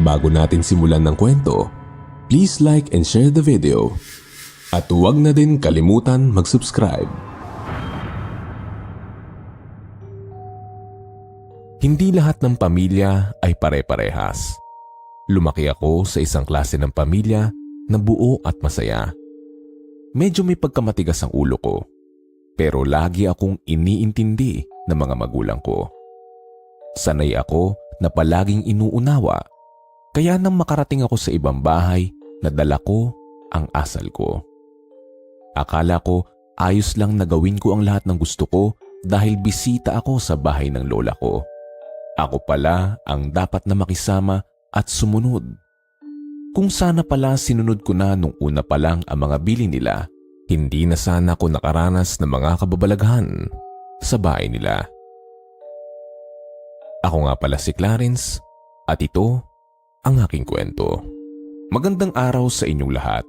Bago natin simulan ng kwento, please like and share the video. At huwag na din kalimutan mag-subscribe. Hindi lahat ng pamilya ay pare-parehas. Lumaki ako sa isang klase ng pamilya na buo at masaya. Medyo may pagkamatigas ang ulo ko, pero lagi akong iniintindi ng mga magulang ko. Sanay ako na palaging inuunawa, kaya nang makarating ako sa ibang bahay, nadala ko ang asal ko. Akala ko ayos lang na gawin ko ang lahat ng gusto ko dahil bisita ako sa bahay ng lola ko. Ako pala ang dapat na makisama at sumunod. Kung sana pala sinunod ko na nung una pa lang ang mga bili nila, hindi na sana ako nakaranas ng mga kababalaghan sa bahay nila. Ako nga pala si Clarence at ito ang aking kwento. Magandang araw sa inyong lahat.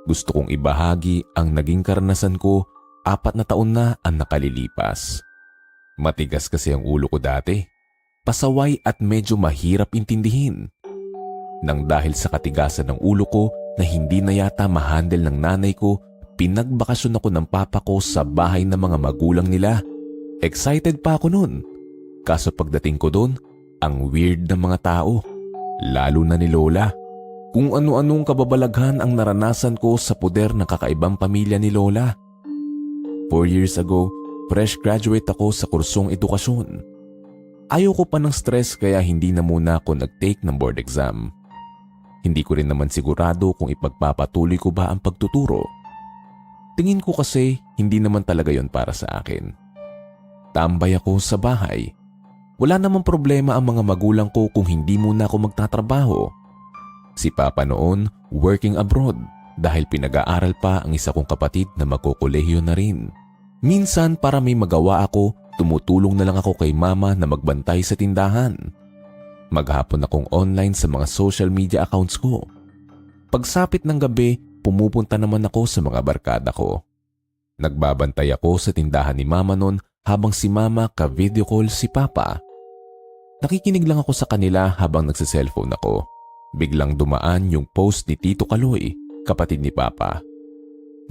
Gusto kong ibahagi ang naging karanasan ko 4 na taon na ang nakalilipas. Matigas kasi ang ulo ko dati. Pasaway at medyo mahirap intindihin. Nang dahil sa katigasan ng ulo ko na hindi na yata mahandle ng nanay ko, pinagbakasyon ako ng papa ko sa bahay ng mga magulang nila. Excited pa ako noon. Kaso pagdating ko doon, ang weird ng mga tao. Lalo na ni Lola. Kung ano-anong kababalaghan ang naranasan ko sa poder ng kakaibang pamilya ni Lola. 4 years ago, fresh graduate ako sa kursong edukasyon. Ayaw ko pa ng stress kaya hindi na muna ako nag-take ng board exam. Hindi ko rin naman sigurado kung ipagpapatuloy ko ba ang pagtuturo. Tingin ko kasi hindi naman talaga yon para sa akin. Tambay ako sa bahay. Wala namang problema ang mga magulang ko kung hindi muna ako magtatrabaho. Si Papa noon working abroad dahil pinag-aaral pa ang isa kong kapatid na magkokolehiyo na rin. Minsan para may magawa ako, tumutulong na lang ako kay Mama na magbantay sa tindahan. Maghapon akong online sa mga social media accounts ko. Pagsapit ng gabi, pumupunta naman ako sa mga barkada ko. Nagbabantay ako sa tindahan ni Mama noon habang si Mama ka-video call si Papa. Nakikinig lang ako sa kanila habang nagsiselfone ako. Biglang dumaan yung post ni Tito Kaloy, kapatid ni Papa.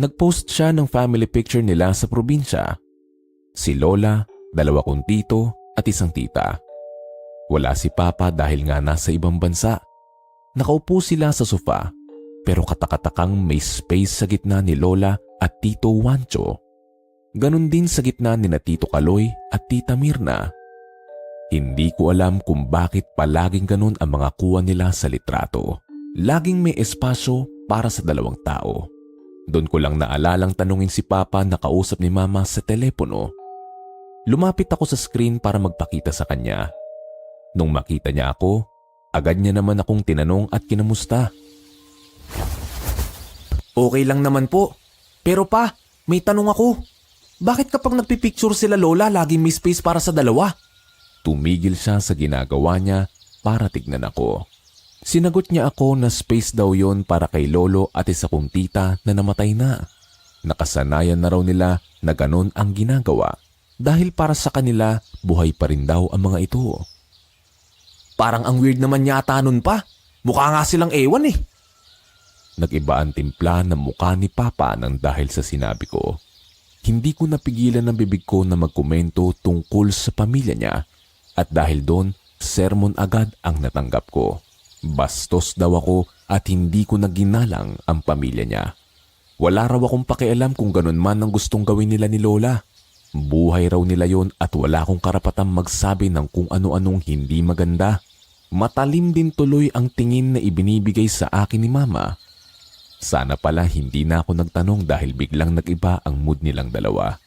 Nagpost siya ng family picture nila sa probinsya. Si Lola, 2 kong tito at isang tita. Wala si Papa dahil nga nasa ibang bansa. Nakaupo sila sa sofa pero katakatakang may space sa gitna ni Lola at Tito Wancho. Ganon din sa gitna ni na Tito Kaloy at Tita Mirna. Hindi ko alam kung bakit palaging ganon ang mga kuha nila sa litrato. Laging may espasyo para sa 2 tao. Doon ko lang naalalang tanungin si Papa na kausap ni Mama sa telepono. Lumapit ako sa screen para magpakita sa kanya. Nung makita niya ako, agad niya naman akong tinanong at kinamusta. Okay lang naman po. Pero pa, may tanong ako. Bakit kapag nagpipicture sila Lola, laging may space para sa 2? Tumigil siya sa ginagawa niya para tignan ako. Sinagot niya ako na space daw yon para kay Lolo at isa kong tita na namatay na. Nakasanayan na raw nila na ganon ang ginagawa dahil para sa kanila buhay pa rin daw ang mga ito. Parang ang weird naman yata nun pa. Mukha nga silang ewan eh. Nag-iba ang timpla ng mukha ni Papa nang dahil sa sinabi ko. Hindi ko napigilan ng bibig ko na magkomento tungkol sa pamilya niya at dahil doon, sermon agad ang natanggap ko. Bastos daw ako at hindi ko naginalang ang pamilya niya. Wala raw akong pakialam kung ganun man ang gustong gawin nila ni Lola. Buhay raw nila yon at wala akong karapatang magsabi ng kung ano-anong hindi maganda. Matalim din tuloy ang tingin na ibinibigay sa akin ni Mama. Sana pala hindi na ako nagtanong dahil biglang nag-iba ang mood nilang dalawa.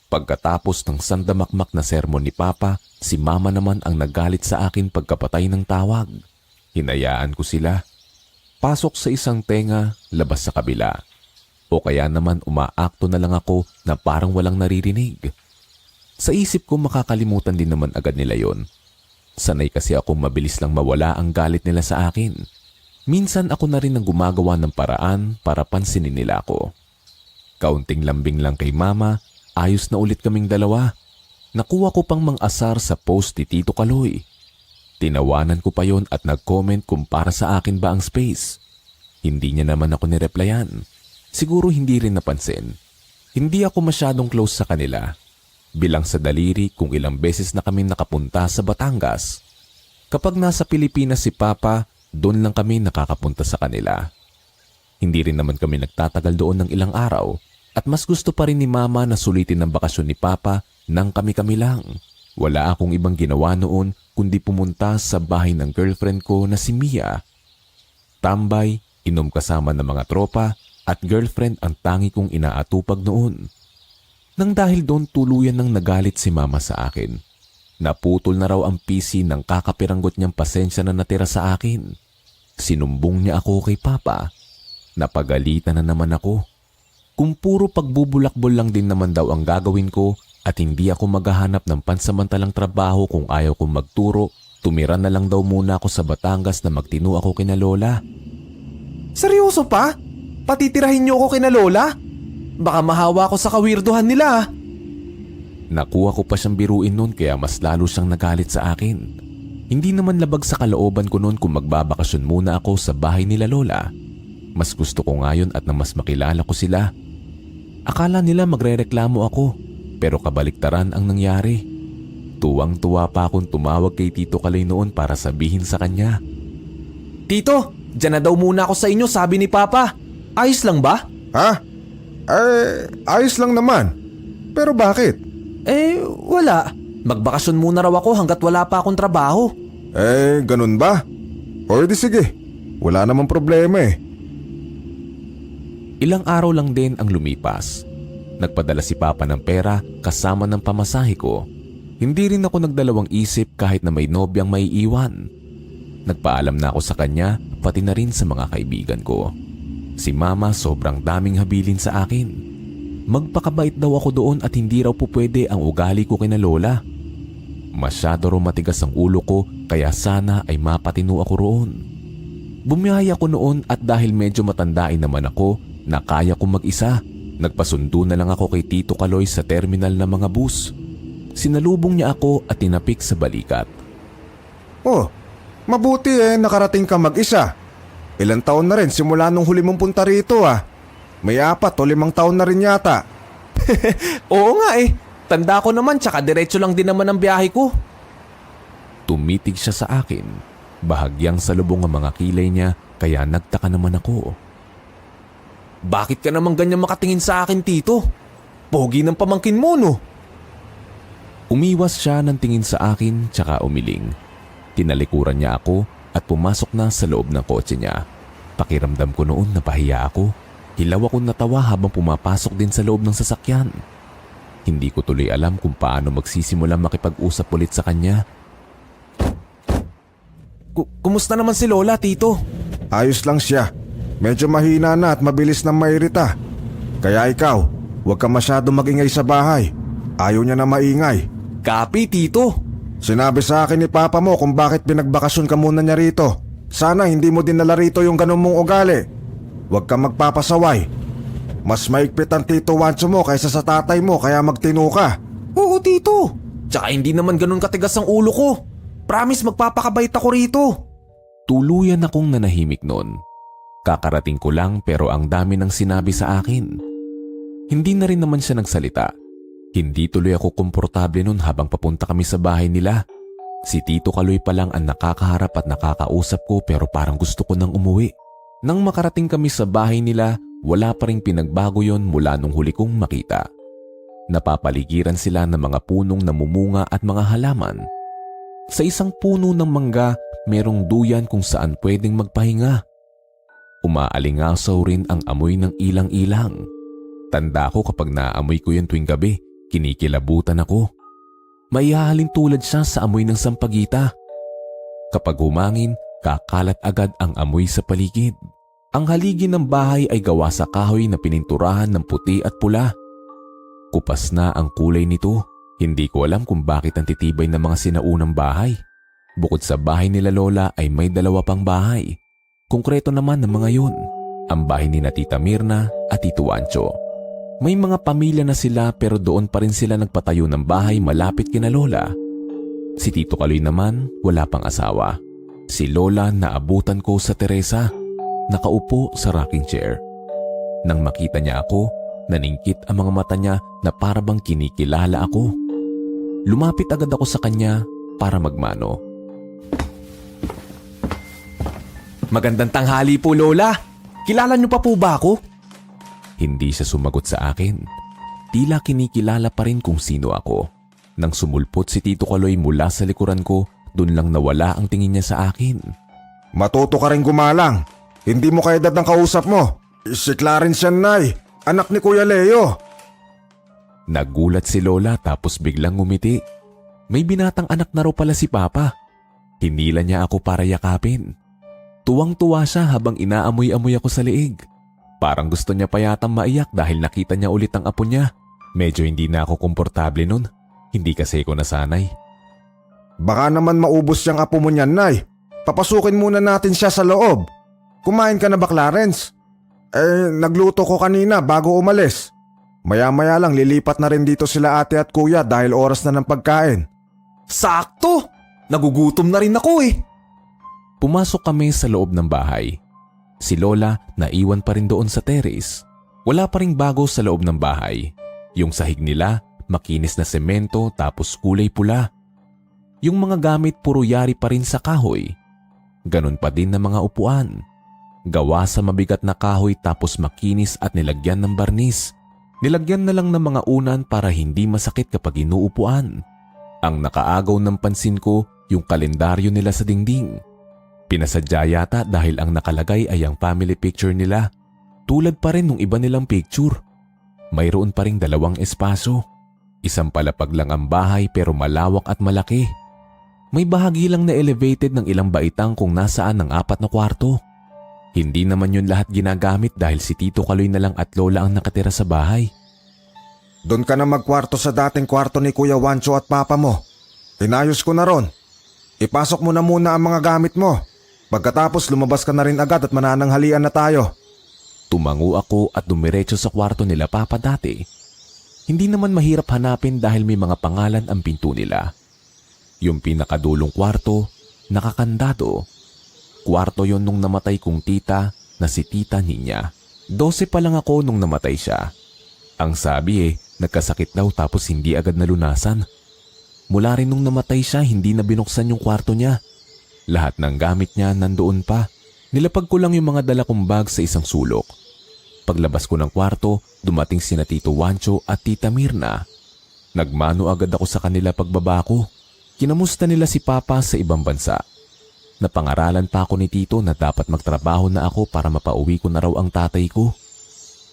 Pagkatapos ng sandamakmak na sermon ni Papa, si Mama naman ang nagalit sa akin pagkapatay ng tawag. Hinayaan ko sila. Pasok sa isang tenga, labas sa kabila. O kaya naman umaakto na lang ako na parang walang naririnig. Sa isip ko makakalimutan din naman agad nila yon. Sanay kasi ako mabilis lang mawala ang galit nila sa akin. Minsan ako na rin ang gumagawa ng paraan para pansinin nila ako. Kaunting lambing lang kay Mama, ayos na ulit kaming dalawa. Nakuha ko pang mang-asar sa post ni Tito Kaloy. Tinawanan ko pa yon at nag-comment kung para sa akin ba ang space. Hindi niya naman ako nireplyan. Siguro hindi rin napansin. Hindi ako masyadong close sa kanila. Bilang sa daliri kung ilang beses na kami nakapunta sa Batangas. Kapag nasa Pilipinas si Papa, doon lang kami nakakapunta sa kanila. Hindi rin naman kami nagtatagal doon ng ilang araw at mas gusto pa rin ni Mama na sulitin ang bakasyon ni Papa nang kami-kami lang. Wala akong ibang ginawa noon kundi pumunta sa bahay ng girlfriend ko na si Mia. Tambay, inom kasama ng mga tropa at girlfriend ang tangi kong inaatupag noon. Nang dahil doon tuluyan nang nagalit si Mama sa akin. Naputol na raw ang PC ng kakapiranggot niyang pasensya na natira sa akin. Sinumbong niya ako kay Papa. Napagalitan na naman ako. Kung puro pagbubulakbol lang din naman daw ang gagawin ko at hindi ako maghahanap ng pansamantalang trabaho kung ayaw kong magturo, tumira na lang daw muna ako sa Batangas na magtino ako kina Lola. Seryoso pa? Patitirahin niyo ako kina Lola? Baka mahawa ako sa kawirduhan nila. Nakuha ko pa siyang biruin noon kaya mas lalo siyang nagalit sa akin. Hindi naman labag sa kalooban ko noon kung magbabakasyon muna ako sa bahay nila Lola. Mas gusto ko ngayon at na mas makilala ko sila. Akala nila magrereklamo ako pero kabaliktaran ang nangyari. Tuwang-tuwa pa akong tumawag kay Tito Kaloy noon para sabihin sa kanya. Tito, dyan na daw muna ako sa inyo, sabi ni Papa. Ayos lang ba? Ha? Ayos lang naman. Pero bakit? Wala. Magbakasyon muna raw ako hanggat wala pa akong trabaho. Ganun ba? O di sige. Wala namang problema eh. Ilang araw lang din ang lumipas. Nagpadala si Papa ng pera kasama ng pamasahe ko. Hindi rin ako nagdalawang isip kahit na may nobyang may iwan. Nagpaalam na ako sa kanya pati na rin sa mga kaibigan ko. Si Mama sobrang daming habilin sa akin. Magpakabait daw ako doon at hindi raw po pwede ang ugali ko kina Lola. Masyado raw matigas ang ulo ko kaya sana ay mapatino ako roon. Bumiyaya ko noon at dahil medyo matandain naman ako na kaya kong mag-isa, nagpasundo na lang ako kay Tito Kaloy sa terminal ng mga bus. Sinalubong niya ako at tinapik sa balikat. Oh, mabuti nakarating ka mag-isa. Ilang taon na rin simula nung huli mong punta rito ah. May 4 o 5 taon na rin yata. Oo nga Tanda ko naman tsaka diretso lang din naman ang biyahe ko. Tumitig siya sa akin. Bahagyang salubong ang mga kilay niya kaya nagtaka naman ako. Bakit ka naman ganyan makatingin sa akin, Tito? Pogi ng pamangkin mo, no? Umiwas siya ng tingin sa akin tsaka umiling. Tinalikuran niya ako at pumasok na sa loob ng kotse niya. Pakiramdam ko noon na pahiya ako. Hilaw akong natawa habang pumapasok din sa loob ng sasakyan. Hindi ko tuloy alam kung paano magsisimula makipag-usap ulit sa kanya. Kumusta naman si Lola, Tito? Ayos lang siya. Medyo mahina na at mabilis na mairita. Kaya ikaw, huwag ka masyado magingay sa bahay. Ayaw niya na maingay. Kapi, Tito. Sinabi sa akin ni Papa mo kung bakit pinagbakasyon ka muna niya rito. Sana hindi mo dinala rito yung ganun mong ugali. Huwag kang magpapasaway. Mas maigpit ang Tito Wancho mo kaysa sa tatay mo kaya magtino ka. Oo, Tito. Tsaka hindi naman ganun katigas ang ulo ko. Promise magpapakabait ako rito. Tuluyan akong nanahimik noon. Kakarating ko lang pero ang dami ng sinabi sa akin. Hindi na rin naman siya nagsalita. Hindi tuloy ako komportable noon habang papunta kami sa bahay nila. Si Tito Kaloy pa lang ang nakakaharap at nakakausap ko pero parang gusto ko nang umuwi. Nang makarating kami sa bahay nila, wala pa ring pinagbago yon mula nung huli kong makita. Napapaligiran sila ng mga punong namumunga at mga halaman. Sa isang puno ng mangga, merong duyan kung saan pwedeng magpahinga. Umaalingasaw rin ang amoy ng ilang-ilang. Tanda ko kapag naamoy ko yun tuwing gabi, kinikilabutan ako. Maihahalin tulad siya sa amoy ng sampagita. Kapag humangin, kakalat agad ang amoy sa paligid. Ang haligi ng bahay ay gawa sa kahoy na pininturahan ng puti at pula. Kupas na ang kulay nito. Hindi ko alam kung bakit ang titibay ng mga sinaunang bahay. Bukod sa bahay nila Lola ay may 2 pang bahay. Konkreto naman ng mga yun, ang bahay ni Tita Mirna at Tito Wancho. May mga pamilya na sila pero doon pa rin sila nagpatayo ng bahay malapit kina Lola. Si Tito Kaloy naman wala pang asawa. Si Lola naabutan ko sa Teresa, nakaupo sa rocking chair. Nang makita niya ako, naningkit ang mga mata niya na parabang kinikilala ako. Lumapit agad ako sa kanya para magmano. Magandang tanghali po, Lola. Kilala niyo pa po ba ako? Hindi siya sumagot sa akin. Tila kinikilala pa rin kung sino ako. Nang sumulpot si Tito Kaloy mula sa likuran ko, dun lang nawala ang tingin niya sa akin. Matuto ka rin gumalang. Hindi mo kaedad ng kausap mo. Si Clarence yan, Nay. Anak ni Kuya Leo. Nagulat si Lola tapos biglang ngumiti. May binatang anak na raw pala si Papa. Hinila niya ako para yakapin. Tuwang-tuwa siya habang inaamoy-amoy ako sa liig. Parang gusto niya pa yatang maiyak dahil nakita niya ulit ang apo niya. Medyo hindi na ako komportable nun. Hindi kasi ako nasanay. Baka naman maubos yung apo mo niyan, Nay. Papasukin muna natin siya sa loob. Kumain ka na ba, Clarence? Nagluto ko kanina bago umalis. Maya-maya lang lilipat na rin dito sila ate at kuya dahil oras na ng pagkain. Sakto! Nagugutom na rin ako eh. Pumasok kami sa loob ng bahay. Si Lola naiwan pa rin doon sa terrace. Wala pa ring bago sa loob ng bahay. Yung sahig nila, makinis na semento tapos kulay pula. Yung mga gamit puro yari pa rin sa kahoy. Ganon pa din na mga upuan. Gawa sa mabigat na kahoy tapos makinis at nilagyan ng barnis. Nilagyan na lang ng mga unan para hindi masakit kapag inuupuan. Ang nakaagaw ng pansin ko yung kalendaryo nila sa dingding. Pinasadya yata dahil ang nakalagay ay ang family picture nila. Tulad pa rin nung iba nilang picture. Mayroon pa ring 2 espasyo. Isang palapag lang ang bahay pero malawak at malaki. May bahagi lang na elevated ng ilang baitang kung nasaan ang 4 na kwarto. Hindi naman yun lahat ginagamit dahil si Tito Kaloy na lang at Lola ang nakatira sa bahay. Doon ka na magkwarto sa dating kwarto ni Kuya Wancho at Papa mo. Tinayos ko na ron. Ipasok mo na muna ang mga gamit mo. Pagkatapos lumabas ka na rin agad at manananghalian na tayo. Tumango ako at dumiretso sa kwarto nila Papa dati. Hindi naman mahirap hanapin dahil may mga pangalan ang pinto nila. Yung pinakadulong kwarto, nakakandado. Kwarto yon nung namatay kong tita na si Tita Ninya. 12 pa lang ako nung namatay siya. Ang sabi nagkasakit daw tapos hindi agad nalunasan. Mula rin nung namatay siya, hindi na binuksan yung kwarto niya. Lahat ng gamit niya nandoon pa. Nilapag ko lang yung mga dala kong bag sa isang sulok. Paglabas ko ng kwarto, dumating sina Tito Wancho at Tita Mirna. Nagmano agad ako sa kanila pagbaba ko. Kinamusta nila si Papa sa ibang bansa. Napangaralan pa ako ni Tito na dapat magtrabaho na ako para mapauwi ko na raw ang tatay ko.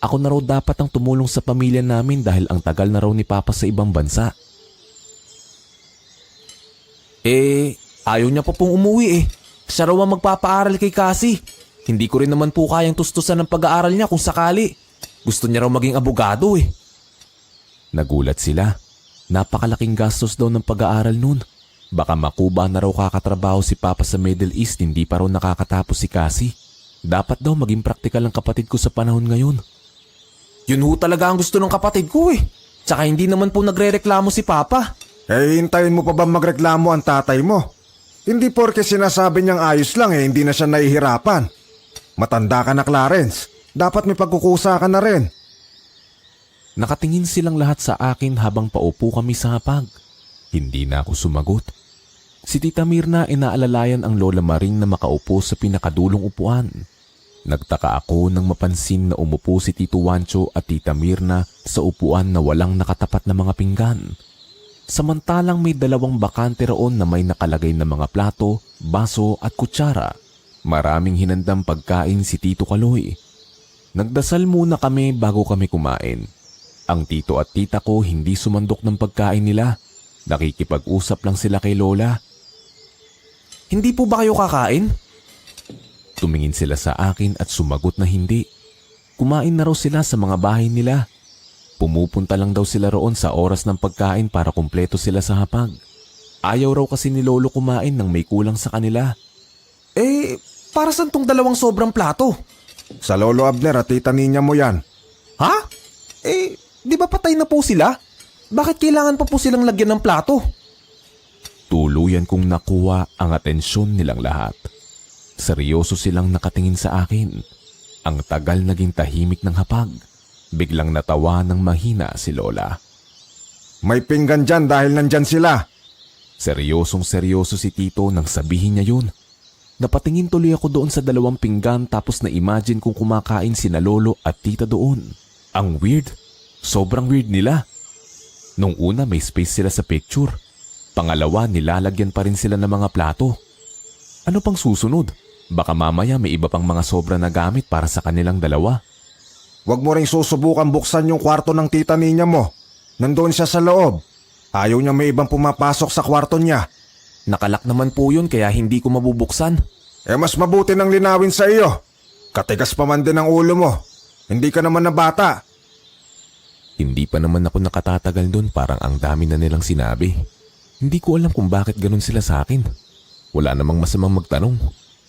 Ako na raw dapat ang tumulong sa pamilya namin dahil ang tagal na raw ni Papa sa ibang bansa. Ayaw niya pa pong umuwi eh. Siya raw ang magpapaaral kay Cassie. Hindi ko rin naman po kayang tustusan ng pag-aaral niya kung sakali. Gusto niya raw maging abogado eh. Nagulat sila. Napakalaking gastos daw ng pag-aaral nun. Baka makuba na raw kakatrabaho si Papa sa Middle East, hindi pa raw nakakatapos si Cassie. Dapat daw maging praktikal ang kapatid ko sa panahon ngayon. Yun ho talaga ang gusto ng kapatid ko eh. Tsaka hindi naman po nagre-reklamo si Papa. Hintayin mo pa ba magreklamo ang tatay mo? Hindi porke sinasabi niyang ayos lang hindi na siya nahihirapan. Matanda ka na, Clarence. Dapat may pagkukusa ka na rin. Nakatingin silang lahat sa akin habang paupo kami sa hapag. Hindi na ako sumagot. Si Tita Mirna inaalalayan ang Lola Maring na makaupo sa pinakadulong upuan. Nagtaka ako nang mapansin na umupo si Tito Wancho at Tita Mirna sa upuan na walang nakatapat na mga pinggan. Samantalang may 2 bakante roon na may nakalagay na mga plato, baso at kutsara. Maraming hinandang pagkain si Tito Kaloy. Nagdasal muna kami bago kami kumain. Ang tito at tita ko hindi sumandok ng pagkain nila. Nakikipag-usap lang sila kay Lola. Hindi po ba kayo kakain? Tumingin sila sa akin at sumagot na hindi. Kumain na raw sila sa mga bahay nila. Pumupunta lang daw sila roon sa oras ng pagkain para kumpleto sila sa hapag. Ayaw raw kasi ni Lolo kumain nang may kulang sa kanila. Para saan tong 2 sobrang plato? Sa Lolo Abner at Tita Ninya mo yan. Ha? Di ba patay na po sila? Bakit kailangan pa po silang lagyan ng plato? Tuluyan kong nakuha ang atensyon nilang lahat. Seryoso silang nakatingin sa akin. Ang tagal naging tahimik ng hapag. Biglang natawa ng mahina si Lola. May pinggan dyan dahil nandyan sila. Seryosong seryoso si Tito nang sabihin niya yun. Napatingin tuloy ako doon sa 2 pinggan tapos na-imagine kong kumakain sina Lolo at Tita doon. Ang weird. Sobrang weird nila. Nung una may space sila sa picture. Pangalawa nilalagyan pa rin sila ng mga plato. Ano pang susunod? Baka mamaya may iba pang mga sobra na gamit para sa kanilang dalawa. Huwag mo ring susubukan buksan yung kwarto ng tita niya mo. Nandoon siya sa loob. Ayaw niya may ibang pumapasok sa kwarto niya. Nakalak naman po yun kaya hindi ko mabubuksan. Mas mabuti nang linawin sa iyo. Katigas pa man din ang ulo mo. Hindi ka naman na bata. Hindi pa naman ako nakatatagal doon, parang ang dami na nilang sinabi. Hindi ko alam kung bakit ganun sila sa akin. Wala namang masamang magtanong.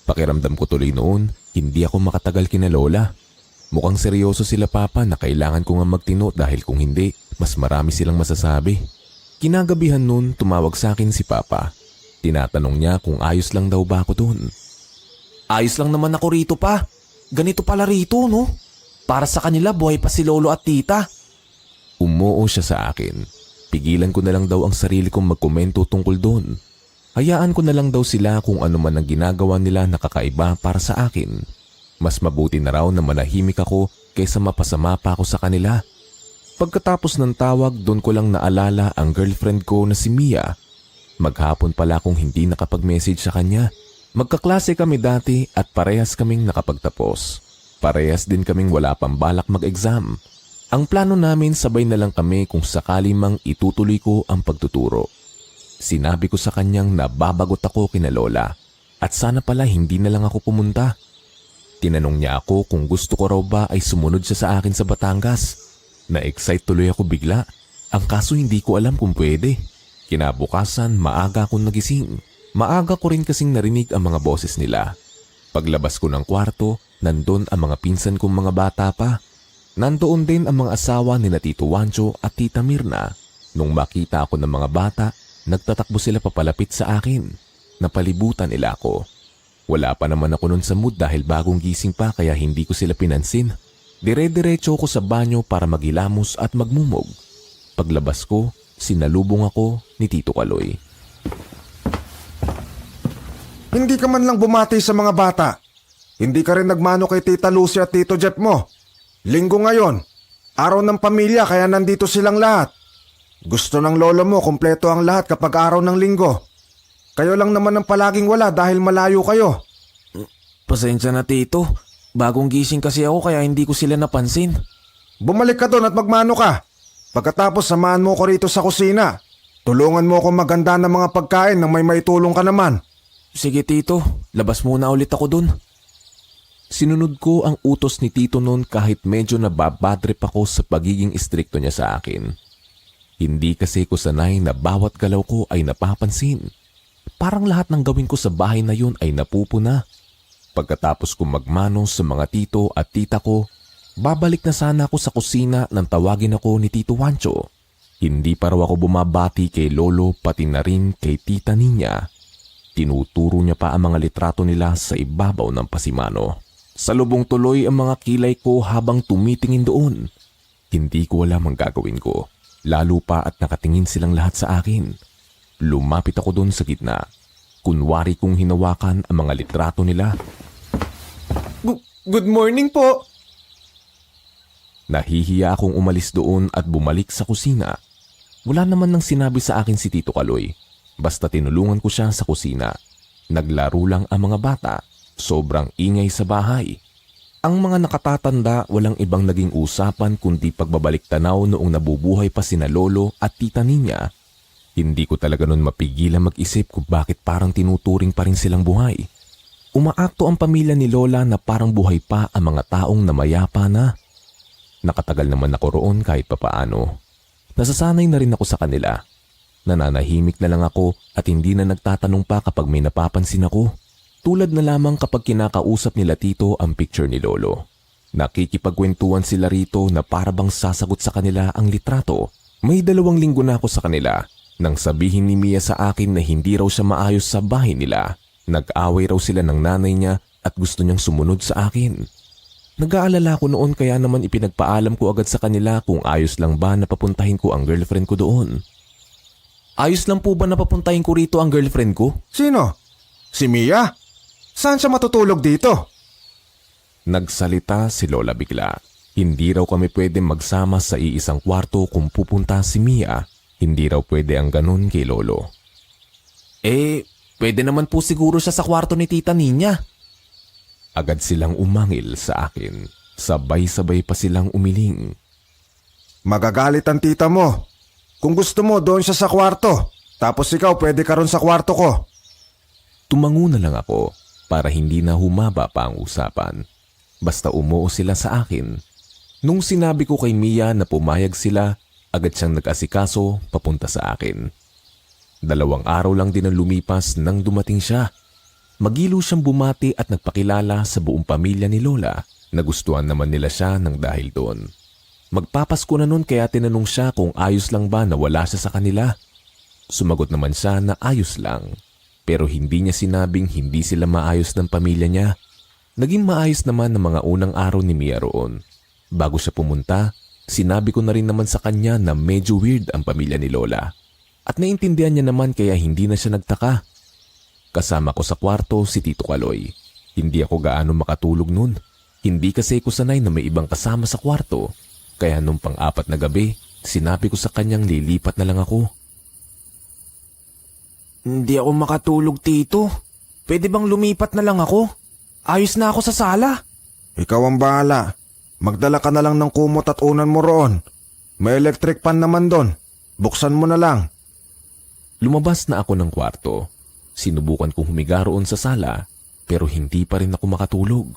Pakiramdam ko tuloy noon, hindi ako makatagal kina Lola. Mukhang seryoso sila Papa na kailangan ko nga magtino dahil kung hindi, mas marami silang masasabi. Kinagabihan noon, tumawag sa akin si Papa. Tinatanong niya kung ayos lang daw ba ako doon. Ayos lang naman ako rito pa. Ganito pala rito, no? Para sa kanila, buhay pa si Lolo at Tita. Umuo siya sa akin. Pigilan ko na lang daw ang sarili kong magkomento tungkol doon. Hayaan ko na lang daw sila kung ano man ang ginagawa nila na kakaiba para sa akin. Mas mabuti na raw na manahimik ako kaysa mapasama pa ako sa kanila. Pagkatapos ng tawag, doon ko lang naalala ang girlfriend ko na si Mia. Maghapon pala akong hindi nakapag-message sa kanya. Magkaklase kami dati at parehas kaming nakapagtapos. Parehas din kaming wala pang balak mag-exam. Ang plano namin sabay na lang kami kung sakali mang itutuloy ko ang pagtuturo. Sinabi ko sa kanyang na babagot ako kina Lola at sana pala hindi na lang ako pumunta. Tinanong niya ako kung gusto ko raw ba ay sumunod siya sa akin sa Batangas. Na-excite tuloy ako bigla. Ang kaso hindi ko alam kung pwede. Kinabukasan maaga akong nagising. Maaga ko rin kasing narinig ang mga boses nila. Paglabas ko ng kwarto, nandun ang mga pinsan kong mga bata pa. Nandoon din ang mga asawa ni Tito Wancho at Tita Mirna. Nung makita ako ng mga bata, nagtatakbo sila papalapit sa akin. Napalibutan nila ako. Wala pa naman ako nun sa mood dahil bagong gising pa kaya hindi ko sila pinansin. Dire-diretso ako sa banyo para maghilamos at magmumog. Paglabas ko, sinalubong ako ni Tito Kaloy. Hindi ka man lang bumati sa mga bata. Hindi ka rin nagmano kay Tita Lucy at Tito Jeff mo. Linggo ngayon. Araw ng pamilya kaya nandito silang lahat. Gusto ng lolo mo kumpleto ang lahat kapag araw ng linggo. Kayo lang naman ang palaging wala dahil malayo kayo. Pasensya na Tito. Bagong gising kasi ako kaya hindi ko sila napansin. Bumalik ka doon at magmano ka. Pagkatapos samahan mo ko rito sa kusina. Tulungan mo ko maganda ng mga pagkain nang may maitulong ka naman. Sige Tito, labas muna ulit ako dun. Sinunod ko ang utos ni Tito noon kahit medyo nababadrip ako sa pagiging istrikto niya sa akin. Hindi kasi ko sanay na bawat galaw ko ay napapansin. Parang lahat ng gawin ko sa bahay na yun ay napupuna. Pagkatapos kong magmano sa mga tito at tita ko, babalik na sana ako sa kusina nang tawagin ako ni Tito Wancho. Hindi pa raw ako bumabati kay Lolo pati na rin kay Tita Ninya. Tinuturo niya pa ang mga litrato nila sa ibabaw ng pasimano. Salubong tuloy ang mga kilay ko habang tumitingin doon. Hindi ko alam ang gagawin ko, lalo pa at nakatingin silang lahat sa akin. Lumapit ako doon sa gitna. Kunwari kong hinawakan ang mga litrato nila. Good morning po! Nahihiya akong umalis doon at bumalik sa kusina. Wala naman nang sinabi sa akin si Tito Kaloy. Basta tinulungan ko siya sa kusina. Naglaro lang ang mga bata. Sobrang ingay sa bahay. Ang mga nakatatanda walang ibang naging usapan kundi pagbabalik tanaw noong nabubuhay pa sina Lolo at Tita Ninya. Hindi ko talaga nun mapigilan mag-isip kung bakit parang tinuturing pa rin silang buhay. Umaakto ang pamilya ni Lola na parang buhay pa ang mga taong namayapa na. Nakatagal naman ako roon kahit papaano. Nasasanay na rin ako sa kanila. Nananahimik na lang ako at hindi na nagtatanong pa kapag may napapansin ako. Tulad na lamang kapag kinakausap nila Tito ang picture ni Lolo. Nakikipagkwentuhan sila rito na parabang sasagot sa kanila ang litrato. May 2 linggo na ako sa kanila. Nang sabihin ni Mia sa akin na hindi raw siya maayos sa bahay nila, nag-away raw sila ng nanay niya at gusto niyang sumunod sa akin. Nag-aalala ko noon kaya naman ipinagpaalam ko agad sa kanila kung ayos lang ba na papuntahin ko ang girlfriend ko doon. Ayos lang po ba na papuntahin ko rito ang girlfriend ko? Sino? Si Mia? Saan siya matutulog dito? Nagsalita si Lola bigla. Hindi raw kami pwede magsama sa iisang kwarto kung pupunta si Mia. Hindi raw pwede ang ganun kay Lolo. Pwede naman po siguro siya sa kwarto ni Tita Ninya. Agad silang umangil sa akin. Sabay-sabay pa silang umiling. Magagalit ang tita mo. Kung gusto mo, doon siya sa kwarto. Tapos ikaw, pwede ka ron sa kwarto ko. Tumango na lang ako para hindi na humaba pa ang usapan. Basta umuo sila sa akin. Nung sinabi ko kay Mia na pumayag sila, agad siyang nag-asikaso papunta sa akin. 2 araw lang din ang lumipas nang dumating siya. Magilo siyang bumati at nagpakilala sa buong pamilya ni Lola. Nagustuhan naman nila siya ng dahil doon. Magpapasko na nun kaya tinanong siya kung ayos lang ba na wala siya sa kanila. Sumagot naman siya na ayos lang. Pero hindi niya sinabing hindi sila maayos ng pamilya niya. Naging maayos naman ng mga unang araw ni Mia roon. Bago siya pumunta, sinabi ko na rin naman sa kanya na medyo weird ang pamilya ni Lola. At naintindihan niya naman kaya hindi na siya nagtaka. Kasama ko sa kwarto si Tito Kaloy. Hindi ako gaano makatulog nun. Hindi kasi ko sanay na may ibang kasama sa kwarto. Kaya nung pang-4 na gabi, sinabi ko sa kanyang lilipat na lang ako. Hindi ako makatulog, Tito. Pwede bang lumipat na lang ako? Ayos na ako sa sala. Ikaw ang bahala. Magdala ka na lang ng kumot at unan mo roon. May electric fan naman doon. Buksan mo na lang. Lumabas na ako ng kwarto. Sinubukan kong humiga roon sa sala, pero hindi pa rin ako makatulog.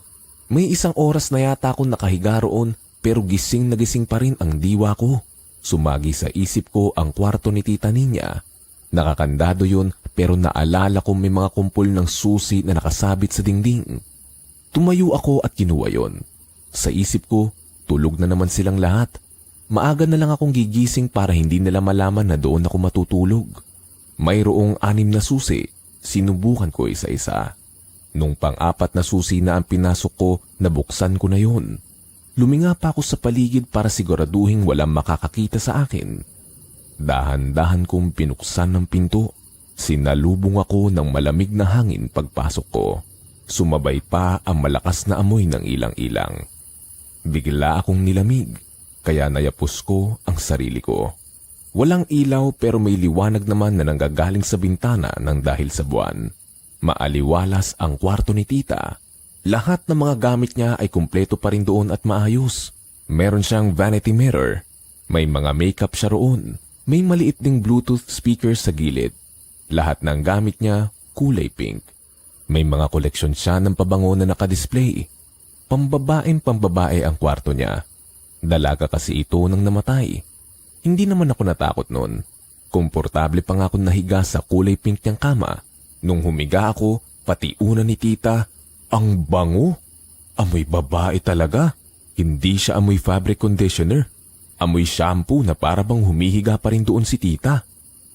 May 1 oras na yata akong nakahiga roon, pero gising na gising pa rin ang diwa ko. Sumagi sa isip ko ang kwarto ni Tita Ninya. Nakakandado yun, pero naalala ko may mga kumpol ng susi na nakasabit sa dingding. Tumayo ako at kinuha yon. Sa isip ko, tulog na naman silang lahat. Maaga na lang akong gigising para hindi nila malaman na doon ako matutulog. Mayroong 6 na susi, sinubukan ko isa-isa. Nung pang-4 na susi na ang pinasok ko, nabuksan ko na yon. Luminga pa ako sa paligid para siguraduhin walang makakakita sa akin. Dahan-dahan kong pinuksan ng pinto. Sinalubong ako ng malamig na hangin pagpasok ko. Sumabay pa ang malakas na amoy ng ilang-ilang. Bigla akong nilamig, kaya nayapos ko ang sarili ko. Walang ilaw pero may liwanag naman na nanggagaling sa bintana ng dahil sa buwan. Maaliwalas ang kwarto ni Tita. Lahat ng mga gamit niya ay kumpleto pa rin doon at maayos. Meron siyang vanity mirror. May mga makeup siya roon. May maliit ding Bluetooth speaker sa gilid. Lahat ng gamit niya kulay pink. May mga koleksyon siya ng pabango na nakadisplay. Pambabae ang kwarto niya. Dalaga kasi ito nang namatay. Hindi naman ako natakot noon. Komportable pa nga ako nahiga sa kulay pink niyang kama. Nung humiga ako, pati una ni Tita, ang bango. Amoy babae talaga. Hindi siya amoy fabric conditioner. Amoy shampoo na para bang humihiga pa rin doon si Tita.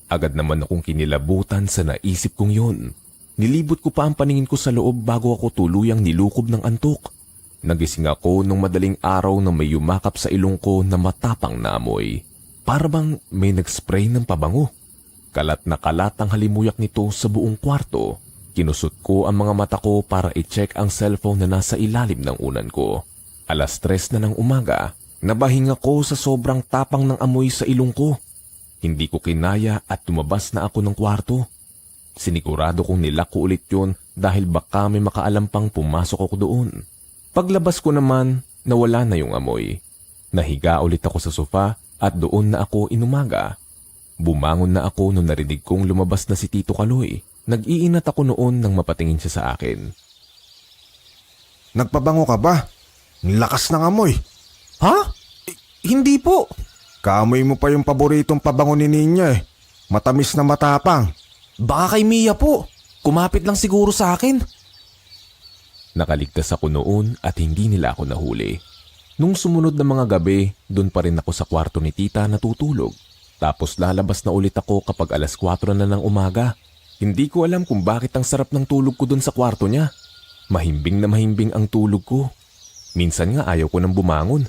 Agad naman akong kinilabutan sa naisip kong yun. Nilibot ko pa ang paningin ko sa loob bago ako tuluyang nilukob ng antok. Nagising ako nung madaling araw na may yumakap sa ilong ko na matapang na amoy. Para bang may nag-spray ng pabango. Kalat na kalat ang halimuyak nito sa buong kwarto. Kinusot ko ang mga mata ko para i-check ang cellphone na nasa ilalim ng unan ko. 3:00 na ng umaga, nabahinga ko sa sobrang tapang ng amoy sa ilong ko. Hindi ko kinaya at tumabas na ako ng kwarto. Sinigurado kong nilak ko ulit yun dahil baka may makaalam pang pumasok ako doon. Paglabas ko naman, nawala na yung amoy. Nahiga ulit ako sa sofa at doon na ako inumaga. Bumangon na ako nung narinig kong lumabas na si Tito Kaloy. Nag-iinat ako noon nang mapatingin siya sa akin. Nagpabango ka ba? Ang lakas ng amoy. Ha? Hindi po. Kaamoy mo pa yung paboritong pabango ni Ninya eh. Matamis na matapang. Baka kay Mia po. Kumapit lang siguro sa akin. Nakaligtas ako noon at hindi nila ako nahuli. Nung sumunod na mga gabi, doon pa rin ako sa kwarto ni Tita natutulog. Tapos lalabas na ulit ako kapag alas 4 na ng umaga. Hindi ko alam kung bakit ang sarap ng tulog ko dun sa kwarto niya. Mahimbing na mahimbing ang tulog ko. Minsan nga ayaw ko nang bumangon.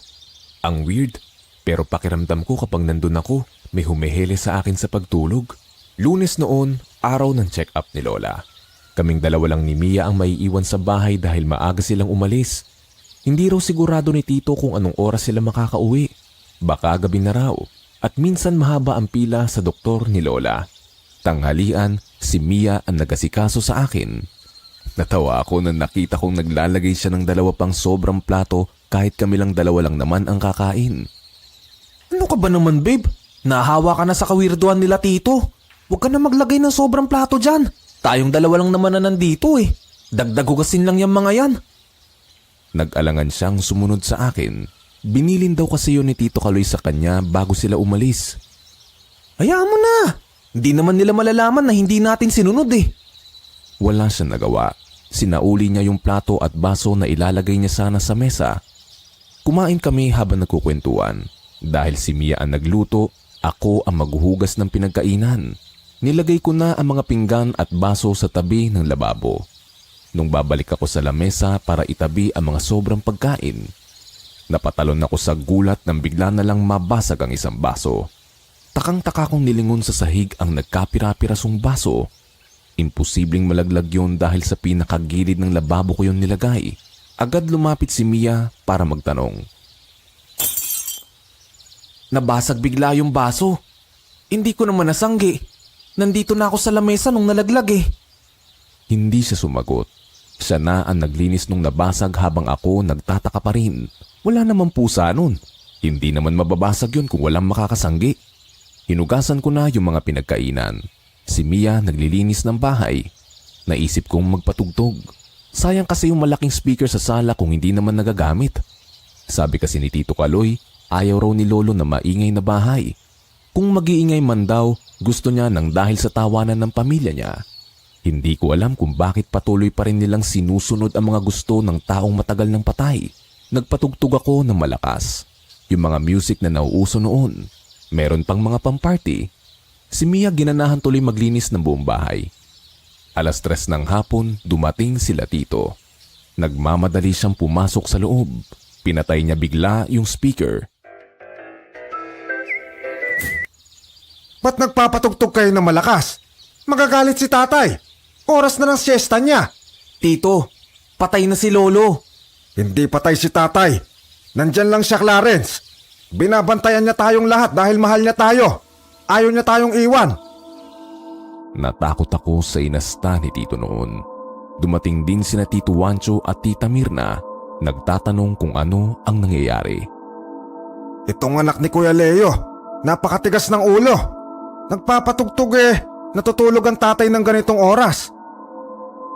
Ang weird, pero pakiramdam ko kapag nandun ako, may humihili sa akin sa pagtulog. Lunes noon, araw ng check-up ni Lola. Kaming dalawa lang ni Mia ang maiiwan sa bahay dahil maaga silang umalis. Hindi raw sigurado ni Tito kung anong oras sila makakauwi. Baka gabi na raw at minsan mahaba ang pila sa doktor ni Lola. Tanghalian, si Mia ang nagasikaso sa akin. Natawa ako nang nakita kong naglalagay siya ng 2 pang sobrang plato kahit kami lang 2 lang naman ang kakain. Ano ka ba naman, babe? Nahawa ka na sa kawirduhan nila, Tito. Huwag ka na maglagay ng sobrang plato dyan. Tayong 2 lang naman na nandito eh. Dagdag hugasin lang yung mga yan. Nag-alangan siyang sumunod sa akin. Binilin daw kasi yun ni Tito Kaloy sa kanya bago sila umalis. Hayaan mo na. Hindi naman nila malalaman na hindi natin sinunod eh. Wala siyang nagawa. Sinauli niya yung plato at baso na ilalagay niya sana sa mesa. Kumain kami habang nagkukwentuhan. Dahil si Mia ang nagluto, ako ang maghuhugas ng pinagkainan. Nilagay ko na ang mga pinggan at baso sa tabi ng lababo. Nung babalik ako sa lamesa para itabi ang mga sobrang pagkain, napatalon ako sa gulat nang bigla na lang mabasag ang isang baso. Takang-taka kong nilingon sa sahig ang nagkapira-pirasong baso. Imposibleng malaglag yun dahil sa pinakagilid ng lababo ko yun nilagay. Agad lumapit si Mia para magtanong. Nabasag bigla yung baso. Hindi ko naman nasanggi. Nandito na ako sa lamesa nung nalaglag eh. Hindi siya sumagot. Siya na ang naglinis nung nabasag habang ako nagtataka pa rin. Wala naman pusa nun. Hindi naman mababasag yun kung walang makakasanggi. Hinugasan ko na yung mga pinagkainan. Si Mia naglilinis ng bahay. Naisip kong magpatugtog. Sayang kasi yung malaking speaker sa sala kung hindi naman nagagamit. Sabi kasi ni Tito Kaloy, ayaw raw ni Lolo na maingay na bahay. Kung mag-iingay man daw, gusto niya nang dahil sa tawanan ng pamilya niya. Hindi ko alam kung bakit patuloy pa rin nilang sinusunod ang mga gusto ng taong matagal ng patay. Nagpatugtog ako ng malakas. Yung mga music na nauuso noon. Meron pang mga pamparty. Si Mia ginanahan tuloy maglinis ng buong bahay. Alas 3 ng hapon, dumating sila Tito. Nagmamadali siyang pumasok sa loob. Pinatay niya bigla yung speaker. Ba't nagpapatugtog kayo ng malakas? Magagalit si tatay. Oras na ng siesta niya. Tito, patay na si Lolo. Hindi patay si tatay. Nandyan lang siya, Clarence. Binabantayan niya tayong lahat dahil mahal niya tayo. Ayaw niya tayong iwan. Natakot ako sa inasta ni Tito noon. Dumating din sina Tito Wancho at Tita Mirna. Nagtatanong kung ano ang nangyayari. Itong anak ni Kuya Leo, napakatigas ng ulo. Nagpapatugtog eh. Natutulog ang tatay ng ganitong oras.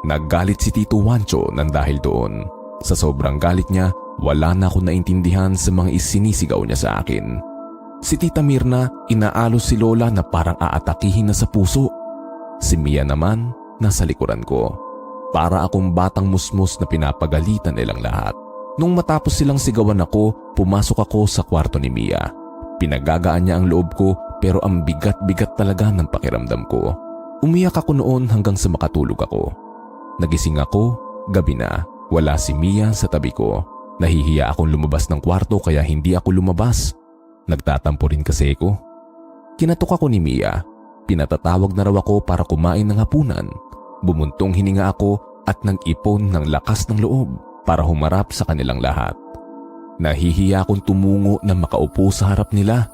Naggalit si Tito Wancho nang dahil doon. Sa sobrang galit niya, wala na ako naintindihan sa mga isinisigaw niya sa akin. Si Tita Mirna, inaalos si Lola na parang aatakihin na sa puso. Si Mia naman, nasa likuran ko. Para akong batang musmos na pinapagalitan nilang lahat. Nung matapos silang sigawan ako, pumasok ako sa kwarto ni Mia. Pinagagaan niya ang loob ko pero ang bigat-bigat talaga ng pakiramdam ko. Umiyak ako noon hanggang sa makatulog ako. Nagising ako, gabi na. Wala si Mia sa tabi ko. Nahihiya akong lumabas ng kwarto kaya hindi ako lumabas. Nagtatampo rin kasi ako. Kinatok ako ni Mia. Pinatatawag na raw ako para kumain ng hapunan. Bumuntong hininga ako at nag-ipon ng lakas ng loob para humarap sa kanilang lahat. Nahihiya akong tumungo na makaupo sa harap nila.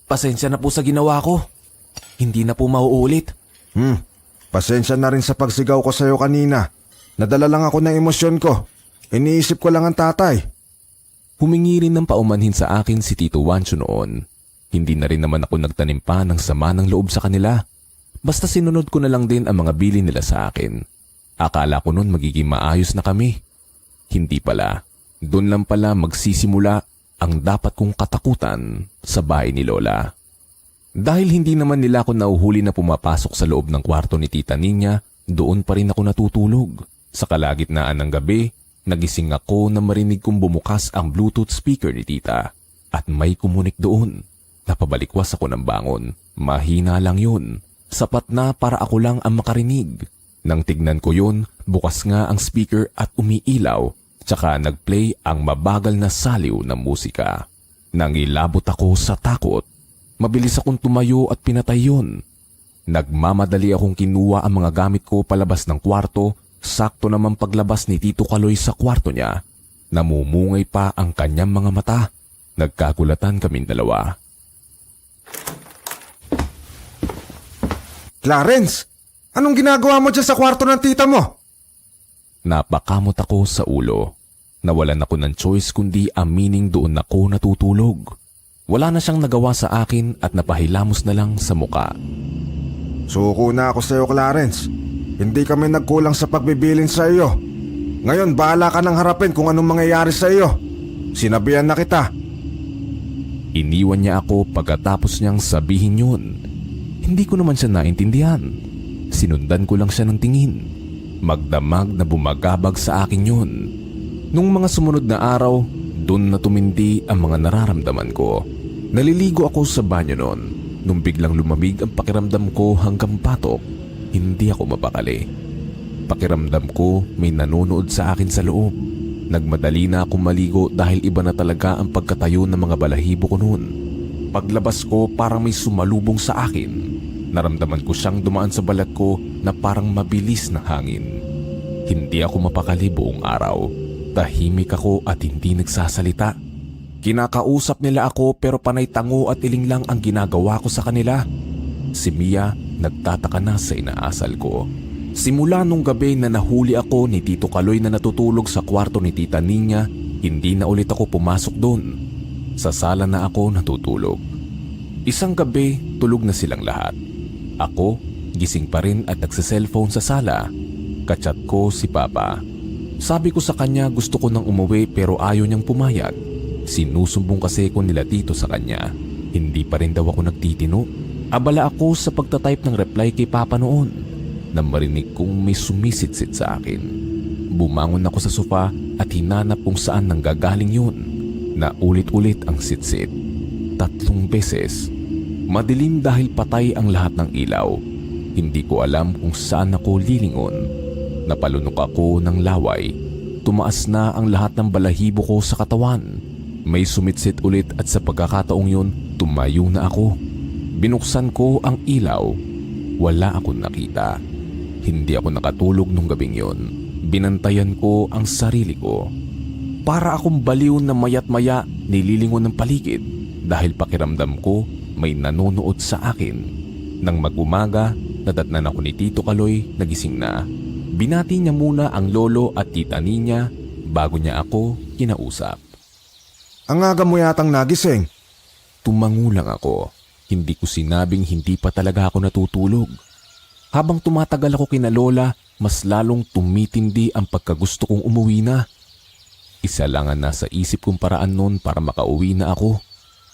Pasensya na po sa ginawa ko. Hindi na po mauulit. Pasensya na rin sa pagsigaw ko sa'yo kanina. Nadala lang ako ng emosyon ko. Iniisip ko lang ang tatay. Humingi rin ng paumanhin sa akin si Tito Wancho noon. Hindi na rin naman ako nagtanim pa ng sama ng loob sa kanila. Basta sinunod ko na lang din ang mga bili nila sa akin. Akala ko noon magiging maayos na kami. Hindi pala. Doon lang pala magsisimula ang dapat kong katakutan sa bahay ni Lola. Dahil hindi naman nila ako nauhuli na pumapasok sa loob ng kwarto ni Tita Ninya, doon pa rin ako natutulog. Sa kalagitnaan ng gabi, nagising ako na marinig kong bumukas ang Bluetooth speaker ni Tita at may kumunik doon. Napabalikwas ako ng bangon. Mahina lang yun. Sapat na para ako lang ang makarinig. Nang tignan ko yun, bukas nga ang speaker at umiilaw. Tsaka nagplay ang mabagal na saliw ng musika. Nangilabot ako sa takot. Mabilis akong tumayo at pinatay yun. Nagmamadali akong kinuha ang mga gamit ko palabas ng kwarto. Sakto naman paglabas ni Tito Kaloy sa kwarto niya. Namumungay pa ang kanyang mga mata. Nagkagulatan kaming dalawa. Clarence, anong ginagawa mo dyan sa kwarto ng tita mo? Napakamot ako sa ulo. Nawalan ako ng choice kundi aminin doon ako natutulog. Wala na siyang nagawa sa akin at napahilamos na lang sa muka. Suko na ako sa iyo, Clarence. Hindi kami nagkulang sa pagbibilin sa iyo. Ngayon, bahala ka nang harapin kung anong mangyayari sa iyo. Sinabihan na kita. Iniwan niya ako pagkatapos niyang sabihin yun. Hindi ko naman siya naintindihan. Sinundan ko lang siya ng tingin. Magdamag na bumagabag sa akin yun. Nung mga sumunod na araw, doon na tumindi ang mga nararamdaman ko. Naliligo ako sa banyo noon. Nung biglang lumamig ang pakiramdam ko hanggang patok, hindi ako mapakali. Pakiramdam ko may nanonood sa akin sa loob. Nagmadali na akong maligo dahil iba na talaga ang pagkatayo ng mga balahibo ko noon. Paglabas ko parang may sumalubong sa akin. Naramdaman ko siyang dumaan sa balat ko na parang mabilis na hangin. Hindi ako mapakali buong araw. Tahimik ako at hindi nagsasalita. Kinakausap nila ako pero panay tango at iling lang ang ginagawa ko sa kanila. Si Mia nagtataka na sa inaasal ko. Simula nung gabi na nahuli ako ni Tito Kaloy na natutulog sa kwarto ni Tita Ninya, hindi na ulit ako pumasok doon. Sa sala na ako natutulog. Isang gabi, tulog na silang lahat. Ako, gising pa rin at nagsiselfone sa sala. Kachat ko si Papa. Sabi ko sa kanya gusto ko nang umuwi pero ayaw niyang pumayag. Sinusumbong kasi ko nila Tito sa kanya. Hindi pa rin daw ako nagtitino. Abala ako sa pagtatype ng reply kay Papa noon na marinig kong may sumisitsit sa akin. Bumangon ako sa sofa at hinanap kung saan nanggagaling yun. Naulit-ulit ang sitsit. 3 beses. Madilim dahil patay ang lahat ng ilaw. Hindi ko alam kung saan ako lilingon. Napalunok ako ng laway. Tumaas na ang lahat ng balahibo ko sa katawan. May sumitsit ulit at sa pagkakataong yun, tumayo na ako. Binuksan ko ang ilaw. Wala akong nakita. Hindi ako nakatulog nung gabing yun. Binantayan ko ang sarili ko. Para akong baliw na mayat maya nililingon ng paligid dahil pakiramdam ko may nanonood sa akin. Nang mag-umaga, nadatnan ako ni Tito Kaloy na gising na. Binati niya muna ang lolo at tita niya bago niya ako kinausap. Ang aga mo yatang nagising. Tumango lang ako. Hindi ko sinabing hindi pa talaga ako natutulog. Habang tumatagal ako kina lola, mas lalong tumitindi ang pagkagusto kong umuwi na. Isa lang ang nasa isip kong paraan noon para makauwi na ako.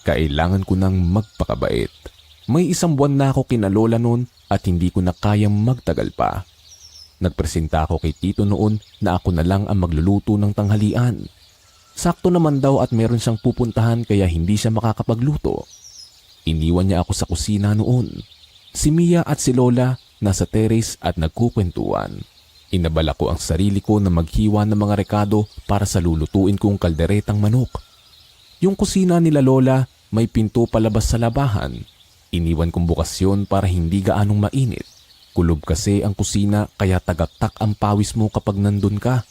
Kailangan ko nang magpakabait. May 1 buwan na ako kina lola noon at hindi ko na kayang magtagal pa. Nagpresenta ako kay Tito noon na ako na lang ang magluluto ng tanghalian. Sakto naman daw at meron siyang pupuntahan kaya hindi siya makakapagluto. Iniwan niya ako sa kusina noon. Si Mia at si Lola nasa terrace at nagkukwentuhan. Inabala ko ang sarili ko na maghiwa ng mga rekado para sa lulutuin kong kalderetang manok. Yung kusina nila Lola may pinto palabas sa labahan. Iniwan kong bukas yun para hindi gaanong mainit. Kulob kasi ang kusina kaya tagaktak ang pawis mo kapag nandun ka.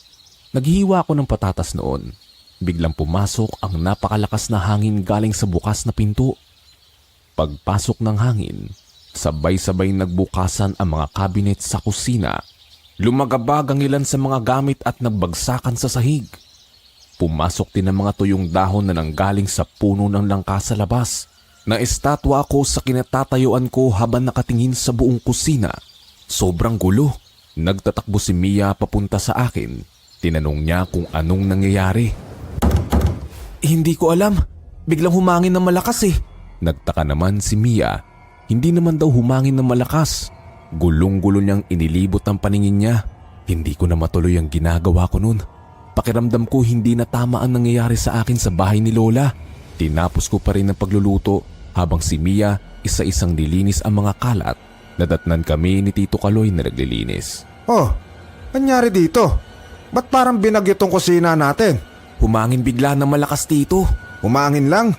Naghihiwa ako ng patatas noon. Biglang pumasok ang napakalakas na hangin galing sa bukas na pinto. Pagpasok ng hangin, sabay-sabay nagbukasan ang mga cabinet sa kusina. Lumagabag ang ilan sa mga gamit at nagbagsakan sa sahig. Pumasok din ang mga tuyong dahon na nanggaling sa puno ng langka sa labas. Naestatwa ako sa kinatatayuan ko habang nakatingin sa buong kusina. Sobrang gulo. Nagtatakbo si Mia papunta sa akin. Tinanong niya kung anong nangyayari. Hindi ko alam. Biglang humangin ng malakas eh. Nagtaka naman si Mia. Hindi naman daw humangin ng malakas. Gulong-gulo niyang inilibot ang paningin niya. Hindi ko na matuloy ang ginagawa ko noon. Pakiramdam ko hindi na tama ang nangyayari sa akin sa bahay ni Lola. Tinapos ko pa rin ang pagluluto habang si Mia isa-isang nilinis ang mga kalat. Nadatnan kami ni Tito Kaloy na naglilinis. Oh, anyari dito? Ba't parang binagyo tong kusina natin? Humangin bigla ng malakas tito. Humangin lang?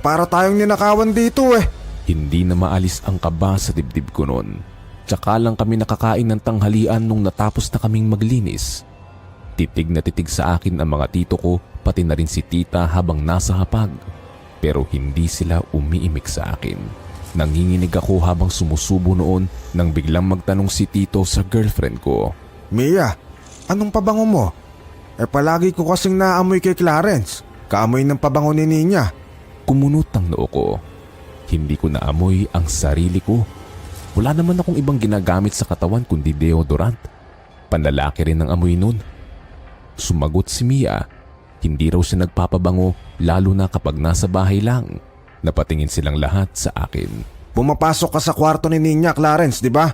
Para tayong ninakawan dito eh. Hindi na maalis ang kaba sa dibdib ko noon. Tsaka lang kami nakakain ng tanghalian nung natapos na kaming maglinis. Titig na titig sa akin ang mga tito ko, pati na rin si tita habang nasa hapag. Pero hindi sila umiimik sa akin. Nanginginig ako habang sumusubo noon nang biglang magtanong si tito sa girlfriend ko. Mia, anong pabango mo? Palagi ko kasing naamoy kay Clarence. Kaamoy ng pabango ni Ninya. Kumunot ang noo ko. Hindi ko naamoy ang sarili ko. Wala naman akong ibang ginagamit sa katawan kundi deodorant. Panlalaki rin ang amoy nun. Sumagot si Mia. Hindi raw siya nagpapabango lalo na kapag nasa bahay lang. Napatingin silang lahat sa akin. Pumapasok ka sa kwarto ni Ninya, Clarence, di ba?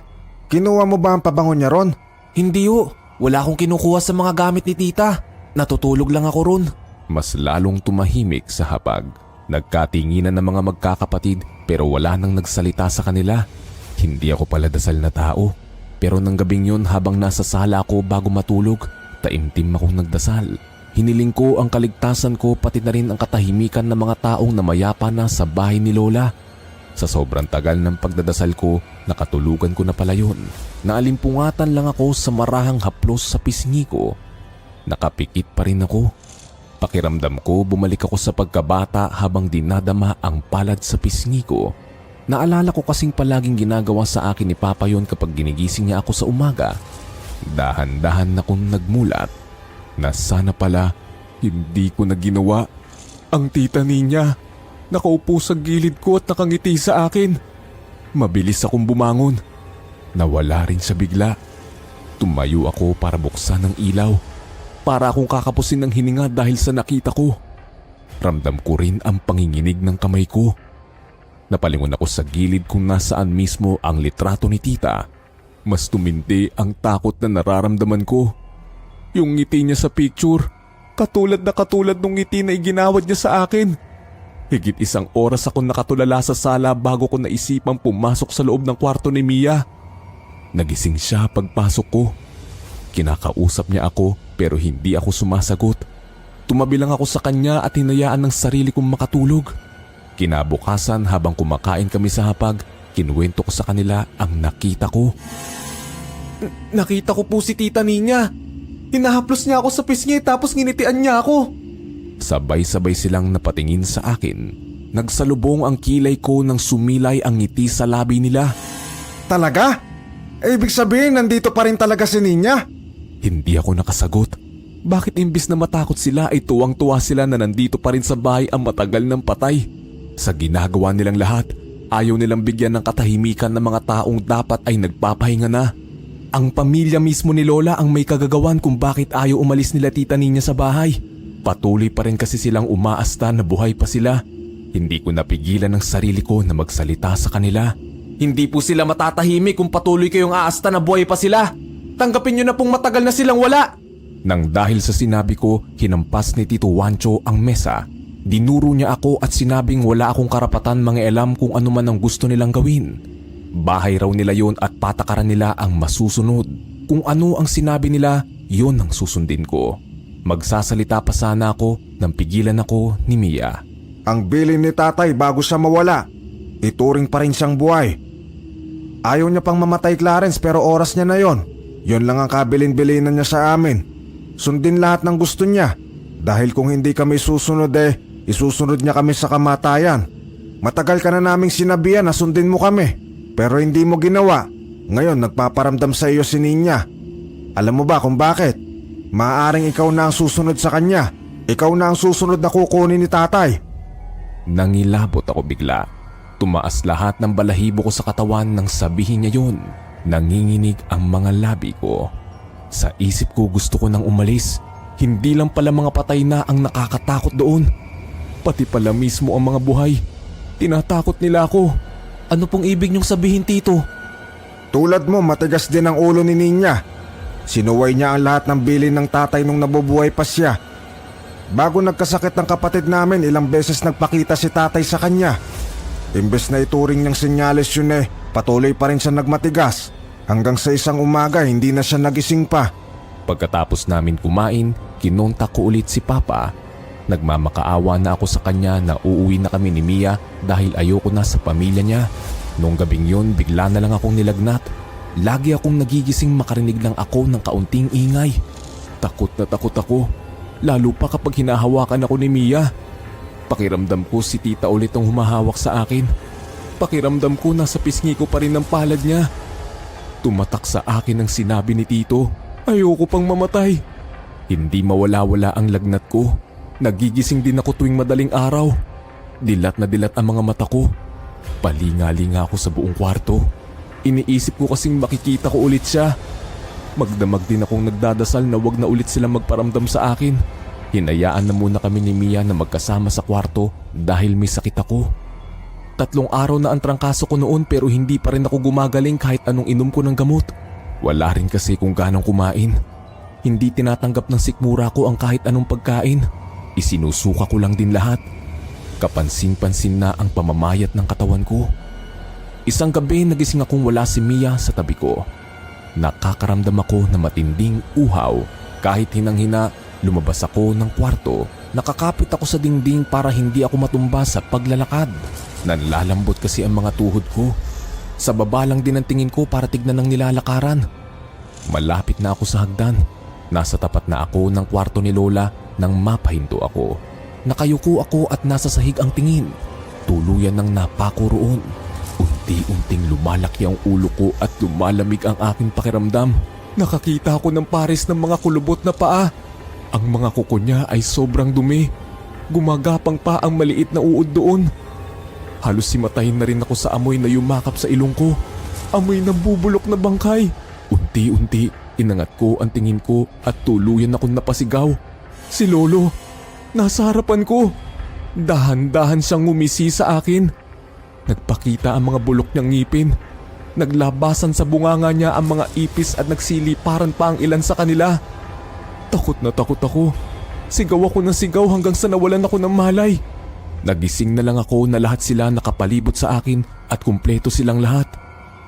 Kinuha mo ba ang pabango niya ron? Hindi ho. Wala akong kinukuha sa mga gamit ni tita. Natutulog lang ako ron. Mas lalong tumahimik sa hapag. Nagkatinginan ng mga magkakapatid pero wala nang nagsalita sa kanila. Hindi ako pala dasal na tao. Pero nang gabing yun habang nasa sala ako bago matulog, taimtim akong nagdasal. Hiniling ko ang kaligtasan ko pati na rin ang katahimikan ng mga taong namayapa na sa bahay ni Lola. Sa sobrang tagal ng pagdadasal ko, nakatulugan ko na pala yun. Naalimpungatan lang ako sa marahang haplos sa pisngi ko. Nakapikit pa rin ako. Pakiramdam ko bumalik ako sa pagkabata habang dinadama ang palad sa pisngi ko. Naalala ko kasing palaging ginagawa sa akin ni Papa yon kapag ginigising niya ako sa umaga. Dahan-dahan akong nagmulat na sana pala hindi ko na ginawa. Ang tita niya nakaupo sa gilid ko at nakangiti sa akin. Mabilis akong bumangon. Nawala rin siya bigla. Tumayo ako para buksan ang ilaw. Para akong kakapusin ng hininga dahil sa nakita ko. Ramdam ko rin ang panginginig ng kamay ko. Napalingon ako sa gilid kung nasaan mismo ang litrato ni tita. Mas tumindi ang takot na nararamdaman ko. Yung ngiti niya sa picture, katulad nung ngiti na iginawad niya sa akin. Higit 1 oras akong nakatulala sa sala bago ko naisipang pumasok sa loob ng kwarto ni Mia. Nagising siya pagpasok ko. Kinakausap niya ako pero hindi ako sumasagot. Tumabi lang ako sa kanya at hinayaan ng sarili kong makatulog. Kinabukasan habang kumakain kami sa hapag, kinuwento ko sa kanila ang nakita ko. Nakita ko po si tita Ninya. Hinahaplos niya ako sa pisngi tapos nginitian niya ako. Sabay-sabay silang napatingin sa akin. Nagsalubong ang kilay ko nang sumilay ang ngiti sa labi nila. Talaga? Ibig sabihin nandito pa rin talaga si Ninya? Hindi ako nakasagot. Bakit imbis na matakot sila ay tuwang-tuwa sila na nandito pa rin sa bahay ang matagal ng patay? Sa ginagawa nilang lahat, ayaw nilang bigyan ng katahimikan ng mga taong dapat ay nagpapahinga na. Ang pamilya mismo ni Lola ang may kagagawan kung bakit ayaw umalis nila tita Ninya sa bahay. Patuloy pa rin kasi silang umaasta na buhay pa sila. Hindi ko napigilan ang sarili ko na magsalita sa kanila. Hindi po sila matatahimik kung patuloy kayong aasta na buhay pa sila. Tanggapin nyo na pong matagal na silang wala. Nang dahil sa sinabi ko, hinampas ni Tito Wancho ang mesa. Dinuro niya ako at sinabing wala akong karapatan mangialam kung ano man ang gusto nilang gawin. Bahay raw nila yon at patakaran nila ang masusunod. Kung ano ang sinabi nila, yon ang susundin ko. Magsasalita pa sana ako nang pigilan ako ni Mia. Ang bilin ni tatay bago siya mawala, ituring pa rin siyang buhay. Ayaw niya pang mamatay, Clarence, pero oras niya na yon. Yon lang ang kabilin-bilinan niya sa amin. Sundin lahat ng gusto niya. Dahil kung hindi kami susunod isusunod niya kami sa kamatayan. Matagal ka na naming sinabihan na sundin mo kami. Pero hindi mo ginawa. Ngayon nagpaparamdam sa iyo si Ninya. Alam mo ba kung bakit? Maaaring ikaw na ang susunod sa kanya. Ikaw na ang susunod na kukunin ni tatay. Nangilabot ako bigla. Tumaas lahat ng balahibo ko sa katawan nang sabihin niya yun. Nanginginig ang mga labi ko. Sa isip ko gusto ko nang umalis. Hindi lang pala mga patay na ang nakakatakot doon. Pati pala mismo ang mga buhay. Tinatakot nila ako. Ano pong ibig niyong sabihin, Tito? Tulad mo, matigas din ang ulo ni Ninya. Sinuway niya ang lahat ng bilin ng tatay nung nabubuhay pa siya. Bago nagkasakit ng kapatid namin, ilang beses nagpakita si tatay sa kanya. Imbes na ituring niyang senyales yun patuloy pa rin siya nagmatigas. Hanggang sa isang umaga hindi na siya nagising pa. Pagkatapos namin kumain, kinontak ko ulit si Papa. Nagmamakaawa na ako sa kanya na uuwi na kami ni Mia dahil ayoko na sa pamilya niya. Noong gabing yun, bigla na lang akong nilagnat. Lagi akong nagigising makarinig lang ako ng kaunting ingay. Takot na takot ako, lalo pa kapag hinahawakan ako ni Mia. Pakiramdam ko si tita ulit ang humahawak sa akin. Pakiramdam ko nasa pisngi ko pa rin ang palad niya. Tumatak sa akin ang sinabi ni tito, ayoko pang mamatay. Hindi mawala-wala ang lagnat ko. Nagigising din ako tuwing madaling araw. Dilat na dilat ang mga mata ko. Palinga-linga ako sa buong kwarto. Iniisip ko kasing makikita ko ulit siya. Magdamag din akong nagdadasal na wag na ulit silang magparamdam sa akin. Hinayaan na muna kami ni Mia na magkasama sa kwarto dahil may sakit ako. 3 araw na ang trangkaso ko noon pero hindi pa rin ako gumagaling kahit anong inom ko ng gamot. Wala rin kasi kung ganong kumain. Hindi tinatanggap ng sikmura ko ang kahit anong pagkain. Isinusuka ko lang din lahat. Kapansin-pansin na ang pamamayat ng katawan ko. Isang gabi nagising akong wala si Mia sa tabi ko. Nakakaramdam ako na matinding uhaw. Kahit hinang-hina, lumabas ako ng kwarto. Nakakapit ako sa dingding para hindi ako matumba sa paglalakad. Nanlalambot kasi ang mga tuhod ko. Sa baba lang din ang tingin ko para tignan ng nilalakaran. Malapit na ako sa hagdan. Nasa tapat na ako ng kwarto ni Lola nang mapahinto ako. Nakayuko ako at nasa sahig ang tingin. Tuluyan ng napako roon. Unti-unting lumalaki ang ulo ko at lumalamig ang aking pakiramdam. Nakakita ako ng pares ng mga kulubot na paa. Ang mga kuko niya ay sobrang dumi. Gumagapang pa ang maliit na uod doon. Halos simatahin na rin ako sa amoy na yumakap sa ilong ko. Amoy ng bubulok na bangkay. Unti-unti, inangat ko ang tingin ko at tuluyan akong napasigaw. Si Lolo, nasa harapan ko. Dahan-dahan siyang ngumisi sa akin. Nagpakita ang mga bulok niyang ngipin. Naglabasan sa bunganga niya ang mga ipis at nagsiliparan pa ang ilan sa kanila. Takot na takot ako. Sigaw ako ng sigaw hanggang sa nawalan ako ng malay. Nagising na lang ako na lahat sila nakapalibot sa akin at kumpleto silang lahat.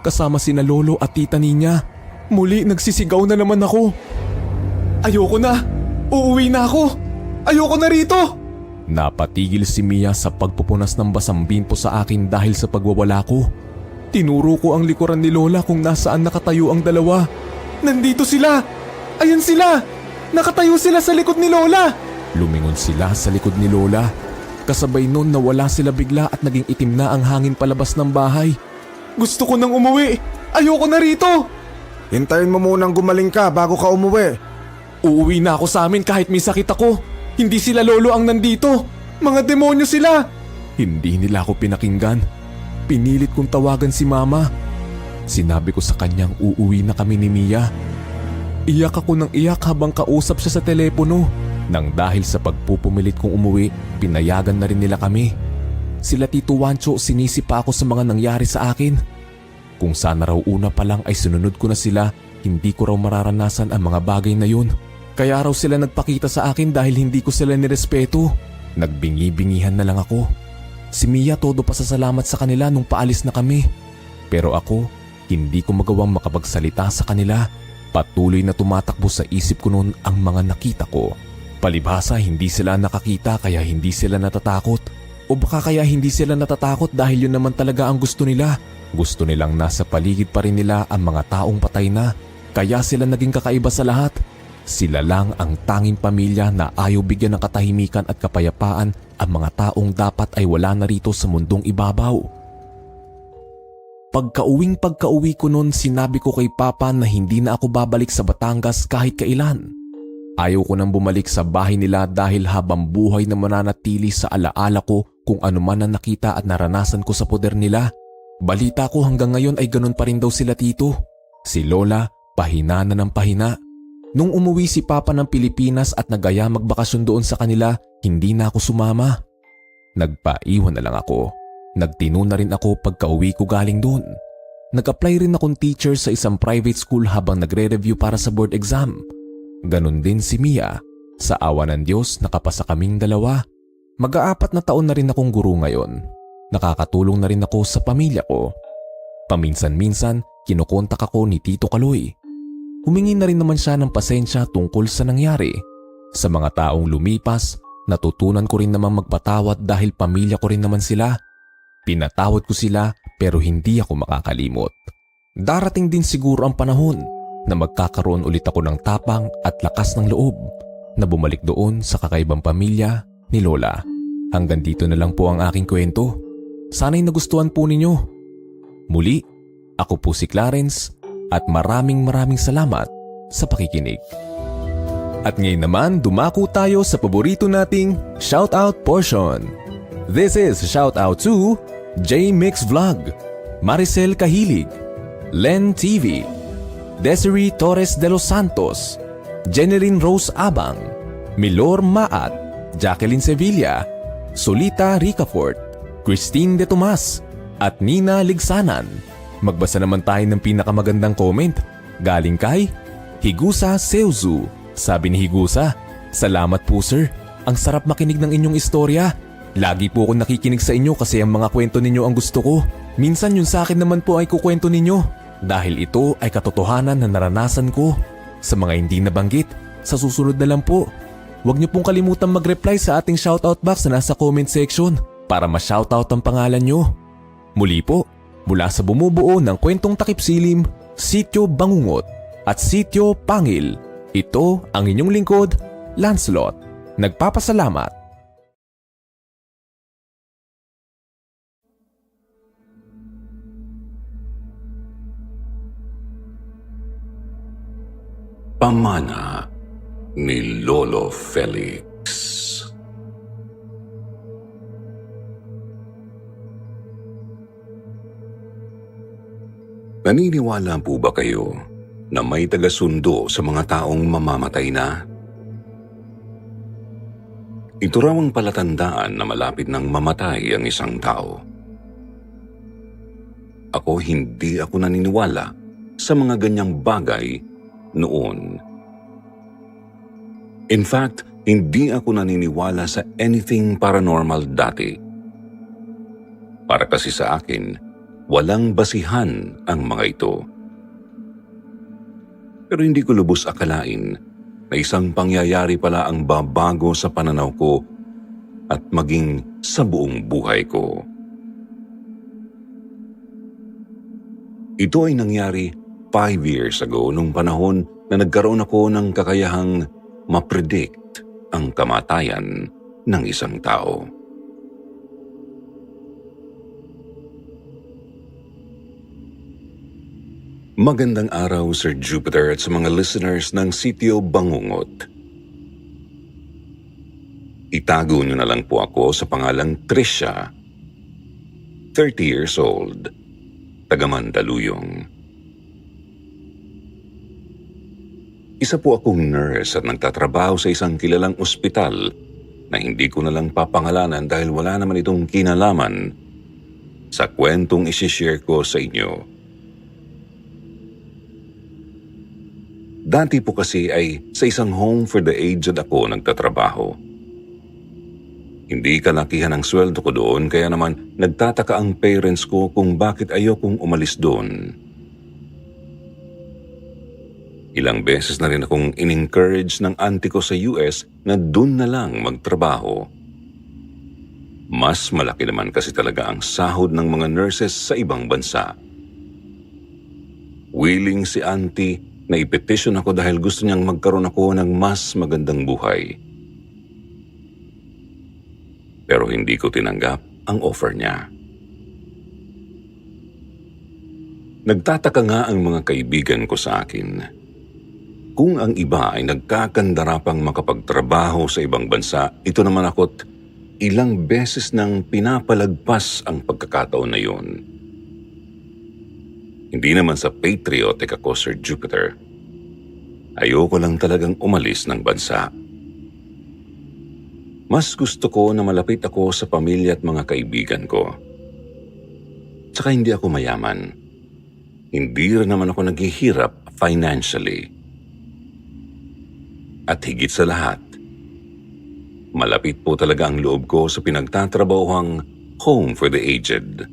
Kasama sina Lolo at Tita Ninya. Muli nagsisigaw na naman ako. Ayoko na! Uuwi na ako! Ayoko na rito! Napatigil si Mia sa pagpupunas ng basang bimpo sa akin dahil sa pagwawala ko. Tinuro ko ang likuran ni Lola kung nasaan nakatayo ang dalawa. Nandito sila! Ayan sila! Nakatayo sila sa likod ni Lola! Lumingon sila sa likod ni Lola. Kasabay nun nawala sila bigla at naging itim na ang hangin palabas ng bahay. Gusto ko nang umuwi! Ayoko na rito! Hintayin mo munang gumaling ka bago ka umuwi. Uuwi na ako sa amin kahit may sakit ako. Hindi sila Lolo ang nandito. Mga demonyo sila! Hindi nila ako pinakinggan. Pinilit kong tawagan si Mama. Sinabi ko sa kanyang uuwi na kami ni Mia. Iyak ako ng iyak habang kausap siya sa telepono. Nang dahil sa pagpupumilit kong umuwi, pinayagan na rin nila kami. Sila Tito Wancho sinisi pa ako sa mga nangyari sa akin. Kung sana raw una pa lang ay sununod ko na sila, hindi ko raw mararanasan ang mga bagay na yun. Kaya raw sila nagpakita sa akin dahil hindi ko sila nirespeto. Nagbingi-bingihan na lang ako. Si Mia todo pasasalamat sa kanila nung paalis na kami. Pero ako, hindi ko magawang makapagsalita sa kanila. Patuloy na tumatakbo sa isip ko noon ang mga nakita ko. Palibhasa hindi sila nakakita kaya hindi sila natatakot. O baka kaya hindi sila natatakot dahil yun naman talaga ang gusto nila. Gusto nilang nasa paligid pa rin nila ang mga taong patay na. Kaya sila naging kakaiba sa lahat. Sila lang ang tanging pamilya na ayaw bigyan ng katahimikan at kapayapaan ang mga taong dapat ay wala na rito sa mundong ibabaw. Pagka-uwi ko noon, sinabi ko kay Papa na hindi na ako babalik sa Batangas kahit kailan. Ayaw ko nang bumalik sa bahay nila dahil habang buhay na mananatili sa alaala ko kung ano man ang nakita at naranasan ko sa poder nila. Balita ko hanggang ngayon ay ganun pa rin daw sila tito. Si Lola, pahina na ng pahina. Nung umuwi si Papa ng Pilipinas at nagaya magbakasyon doon sa kanila, hindi na ako sumama. Nagpaiwan na lang ako. Nagtino na rin ako pagka-uwi ko galing doon. Nag-apply rin akong teacher sa isang private school habang nagre-review para sa board exam. Ganon din si Mia. Sa awa ng Diyos, nakapasa kaming dalawa. Mag-4 na taon na rin akong guro ngayon. nakakatulong na rin ako sa pamilya ko. Paminsan-minsan, kinukontak ako ni Tito Kaloy. Humingi na rin naman siya ng pasensya tungkol sa nangyari. Sa mga taong lumipas, natutunan ko rin namang magpatawad dahil pamilya ko rin naman sila. Pinatawad ko sila pero hindi ako makakalimot. Darating din siguro ang panahon na magkakaroon ulit ako ng tapang at lakas ng loob na bumalik doon sa kakaibang pamilya ni Lola. Hanggang dito na lang po ang aking kwento. Sana'y nagustuhan po ninyo. Muli, ako po si Clarence at maraming salamat sa pakikinig. At ngayon naman, dumako tayo sa paborito nating shoutout portion. This is shoutout to J-Mix Vlog, Maricel Kahilig, Len TV, Desiree Torres de los Santos, Jeneline Rose Abang, Milor Maat, Jacqueline Sevilla, Solita Ricafort, Christine De Tomas, at Nina Ligsanan. Magbasa naman tayo ng pinakamagandang comment. Galing kay Higusa Seuzu. Sabi ni Higusa, "Salamat po sir. Ang sarap makinig ng inyong istorya. Lagi po ako nakikinig sa inyo kasi ang mga kwento ninyo ang gusto ko. Minsan yun sa akin naman po ay kukwento ninyo. Dahil ito ay katotohanan na naranasan ko. Sa mga hindi nabanggit, sa susunod na lang po. Huwag niyo pong kalimutan mag-reply sa ating shoutout box na nasa comment section para ma-shoutout ang pangalan nyo." Muli po, mula sa bumubuo ng kwentong takip silim, Sityo Bangungot at Sityo Pangil, ito ang inyong lingkod, Lancelot. Nagpapasalamat. Pamana ni Lolo Felix. Naniniwala po ba kayo na may tagasundo sa mga taong mamamatay na? Ito raw ang palatandaan na malapit nang mamatay ang isang tao. Hindi ako naniniwala sa mga ganyang bagay noon. In fact, hindi ako naniniwala sa anything paranormal dati. Para kasi sa akin, walang basihan ang mga ito. Pero hindi ko lubos akalain na isang pangyayari pala ang babago sa pananaw ko at maging sa buong buhay ko. Ito ay nangyari 5 years ago nung panahon na nagkaroon ako ng kakayahang ma-predict ang kamatayan ng isang tao. Magandang araw, Sir Jupiter, at sa mga listeners ng Sityo Bangungot. Itago niyo na lang po ako sa pangalang Tricia, 30 years old, taga Mandaluyong. Isa po akong nurse at nagtatrabaho sa isang kilalang ospital na hindi ko na lang papangalanan dahil wala naman itong kinalaman sa kwentong isishare ko sa inyo. Dati po kasi ay sa isang home for the aged ako nagtatrabaho. Hindi kalakihan ang sweldo ko doon kaya naman nagtataka ang parents ko kung bakit ayokong umalis doon. Ilang beses na rin akong in-encourage ng auntie ko sa US na doon na lang magtrabaho. Mas malaki naman kasi talaga ang sahod ng mga nurses sa ibang bansa. Willing si auntie na ipetisyon ako dahil gusto niyang magkaroon ako ng mas magandang buhay. Pero hindi ko tinanggap ang offer niya. Nagtataka nga ang mga kaibigan ko sa akin. Kung ang iba ay nagkakandara pang makapagtrabaho sa ibang bansa, ito naman ako't ilang beses nang pinapalagpas ang pagkakataon na yun. Hindi naman sa patriotic ako, Sir Jupiter. Ayoko lang talagang umalis ng bansa. Mas gusto ko na malapit ako sa pamilya at mga kaibigan ko. Tsaka hindi ako mayaman. Hindi rin naman ako naghihirap financially. At higit sa lahat, malapit po talaga ang loob ko sa pinagtatrabahuhang home for the aged.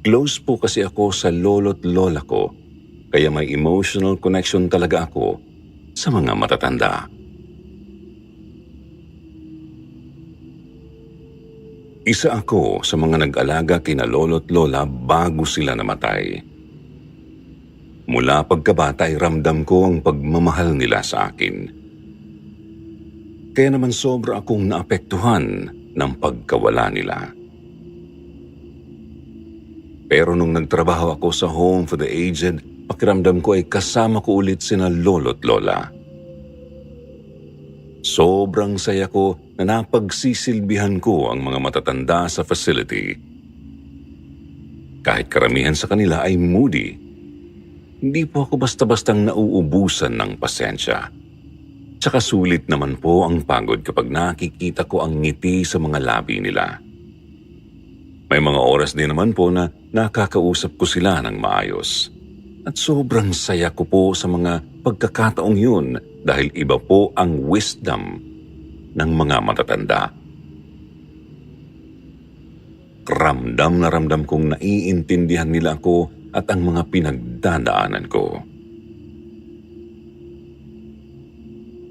Close po kasi ako sa lolo't lola ko, kaya may emotional connection talaga ako sa mga matatanda. Isa ako sa mga nag-alaga kina lolo't lola bago sila namatay. Mula pagkabata ay ramdam ko ang pagmamahal nila sa akin. Kaya naman sobra akong naapektuhan ng pagkawala nila. Pero nung nagtrabaho ako sa home for the aged, pakiramdam ko ay kasama ko ulit sina lolo't lola. Sobrang saya ko na napagsisilbihan ko ang mga matatanda sa facility. Kahit karamihan sa kanila ay moody, hindi po ako basta-bastang nauubusan ng pasensya. Tsaka sulit naman po ang pagod kapag nakikita ko ang ngiti sa mga labi nila. May mga oras din naman po na nakakausap ko sila ng maayos. At sobrang saya ko po sa mga pagkakataong yun dahil iba po ang wisdom ng mga matatanda. Ramdam na ramdam kong naiintindihan nila ako at ang mga pinagdadaanan ko.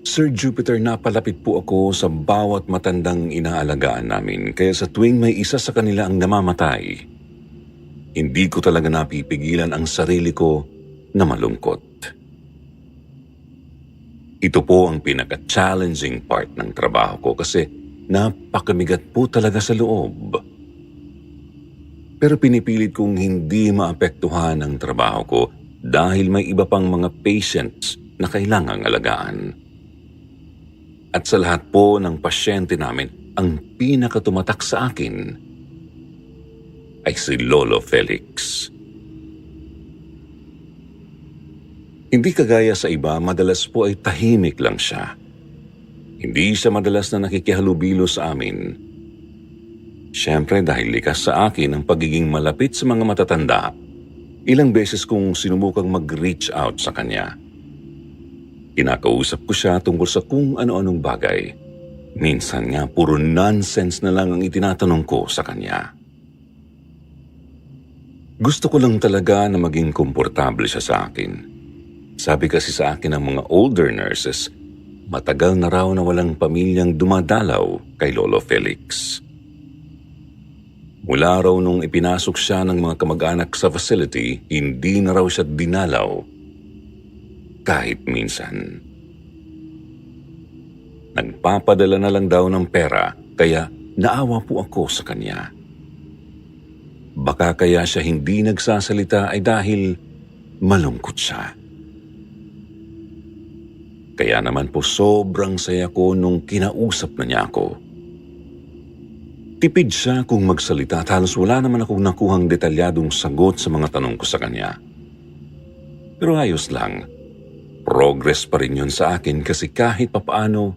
Sir Jupiter, napalapit po ako sa bawat matandang inaalagaan namin, kaya sa tuwing may isa sa kanila ang namamatay, hindi ko talaga napipigilan ang sarili ko na malungkot. Ito po ang pinaka-challenging part ng trabaho ko kasi napakamigat po talaga sa loob. Pero pinipilit kong hindi maapektuhan ang trabaho ko dahil may iba pang mga patients na kailangang alagaan. At sa lahat po ng pasyente namin, ang pinakatumatak sa akin ay si Lolo Felix. Hindi kagaya sa iba, madalas po ay tahimik lang siya. Hindi siya madalas na nakikihalubilo sa amin. Siyempre dahil likas sa akin ang pagiging malapit sa mga matatanda, ilang beses kong sinubukang mag-reach out sa kanya. Kinakausap ko siya tungkol sa kung ano-anong bagay. Minsan nga puro nonsense na lang ang itinatanong ko sa kanya. Gusto ko lang talaga na maging komportable siya sa akin. Sabi kasi sa akin ng mga older nurses, matagal na raw na walang pamilyang dumadalaw kay Lolo Felix. Mula raw nung ipinasok siya ng mga kamag-anak sa facility, hindi na raw siya dinalaw kahit minsan. Nagpapadala na lang daw ng pera, kaya naawa po ako sa kanya. Baka kaya siya hindi nagsasalita ay dahil malungkot siya. Kaya naman po sobrang saya ko nung kinausap na niya ako. Tipid siya kung magsalita at halos wala naman akong nakuhang detalyadong sagot sa mga tanong ko sa kanya. Pero ayos lang. Progress pa rin yun sa akin kasi kahit papaano,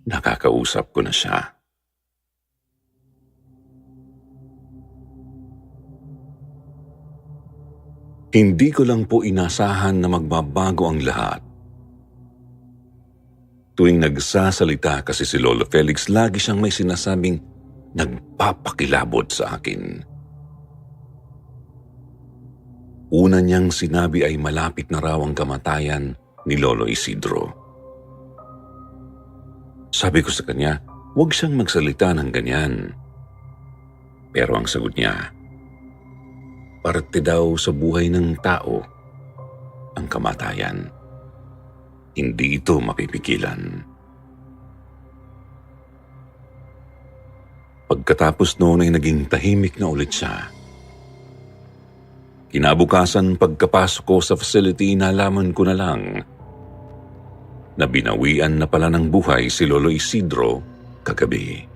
nakakausap ko na siya. Hindi ko lang po inasahan na magbabago ang lahat. Tuwing nagsasalita kasi si Lolo Felix, lagi siyang may sinasabing nagpapakilabot sa akin. Una niyang sinabi ay malapit na raw ang kamatayan ni Lolo Isidro. Sabi ko sa kanya, huwag siyang magsalita ng ganyan. Pero ang sagot niya, parte daw sa buhay ng tao ang kamatayan. Hindi ito mapipigilan. Pagkatapos noon ay naging tahimik na ulit siya. Kinabukasan pagkapasok ko sa facility, nalaman ko na lang na binawian na pala ng buhay si Lolo Isidro kagabi.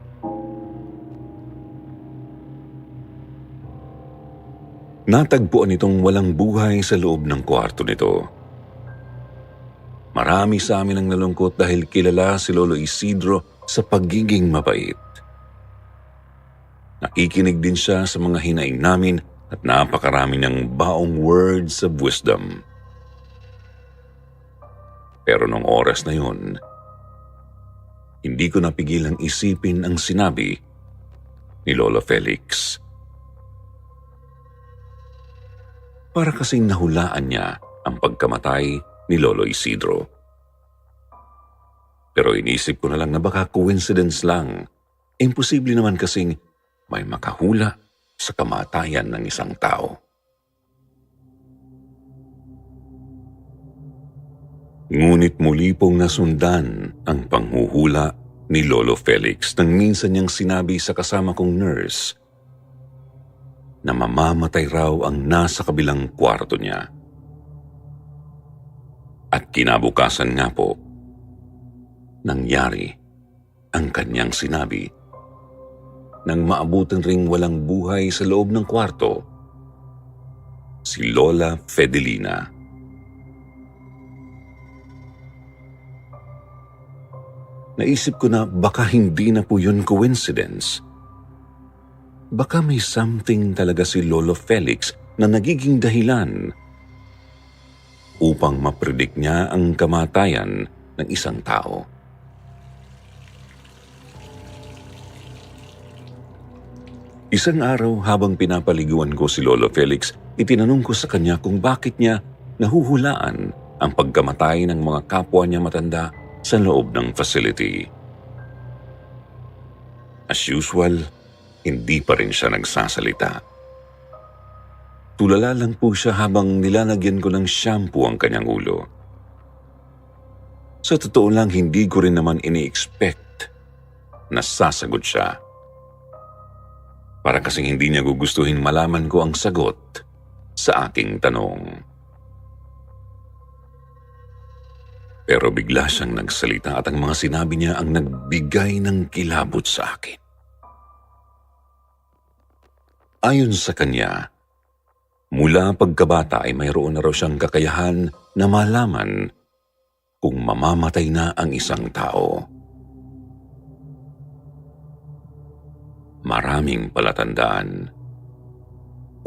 Natagpuan itong walang buhay sa loob ng kwarto nito. Marami sa amin ang nalungkot dahil kilala si Lolo Isidro sa pagiging mabait. Nakikinig din siya sa mga hinaing namin at napakarami niyang baong words of wisdom. Pero nung oras na yun, hindi ko napigilang isipin ang sinabi ni Lolo Felix. Para kasing nahulaan niya ang pagkamatay ni Lolo Isidro. Pero inisip ko na lang na baka coincidence lang. Imposible naman kasing may makahula sa kamatayan ng isang tao. Ngunit muli pong nasundan ang panghuhula ni Lolo Felix nang minsan niyang sinabi sa kasama kong nurse na mamamatay raw ang nasa kabilang kwarto niya. At kinabukasan nga po, nangyari ang kanyang sinabi. Nang maabutan ring walang buhay sa loob ng kwarto, si Lola Fedelina. Naisip ko na baka hindi na po yun coincidence. Baka may something talaga si Lolo Felix na nagiging dahilan upang mapredict niya ang kamatayan ng isang tao. Isang araw habang pinapaliguan ko si Lolo Felix, itinanong ko sa kanya kung bakit niya nahuhulaan ang pagkamatay ng mga kapwa niya matanda sa loob ng facility. As usual, hindi pa rin siya nagsasalita. Tulala lang po siya habang nilalagyan ko ng shampoo ang kanyang ulo. Sa totoo lang, hindi ko rin naman ini-expect na sasagot siya. Para kasing hindi niya gugustuhin malaman ko ang sagot sa aking tanong. Pero bigla siyang nagsalita at ang mga sinabi niya ang nagbigay ng kilabot sa akin. Ayon sa kanya, mula pagkabata ay mayroon na raw siyang kakayahan na malaman kung mamamatay na ang isang tao. Maraming palatandaan.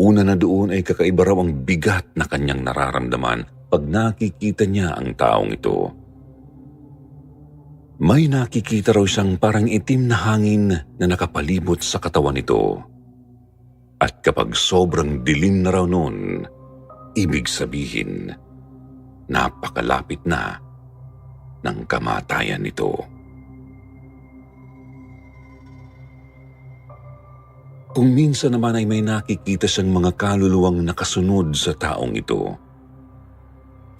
Una na doon ay kakaiba raw ang bigat na kanyang nararamdaman pag nakikita niya ang taong ito. May nakikita raw siyang parang itim na hangin na nakapalibot sa katawan nito. At kapag sobrang dilim na raw noon, ibig sabihin, napakalapit na ng kamatayan nito. Kung minsan naman ay may nakikita siyang mga kaluluwang nakasunod sa taong ito.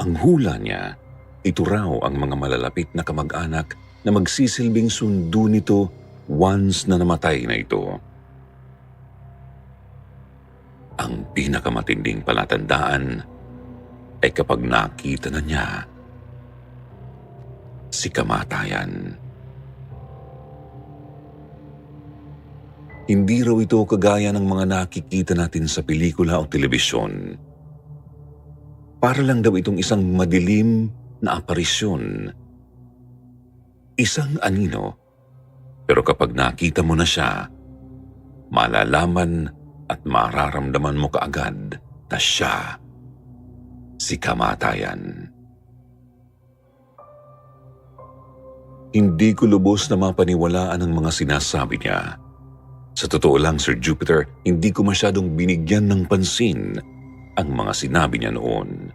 Ang hula niya, ito raw ang mga malalapit na kamag-anak na magsisilbing sundo nito once na namatay na ito. Ang pinakamatinding palatandaan ay kapag nakita na niya si kamatayan. Hindi raw ito kagaya ng mga nakikita natin sa pelikula o telebisyon. Para lang daw itong isang madilim na aparisyon. Isang anino, pero kapag nakita mo na siya, malalaman at mararamdaman mo kaagad na siya si kamatayan. Hindi ko lubos na mapaniwalaan ang mga sinasabi niya. Sa totoo lang, Sir Jupiter, hindi ko masyadong binigyan ng pansin ang mga sinabi niya noon.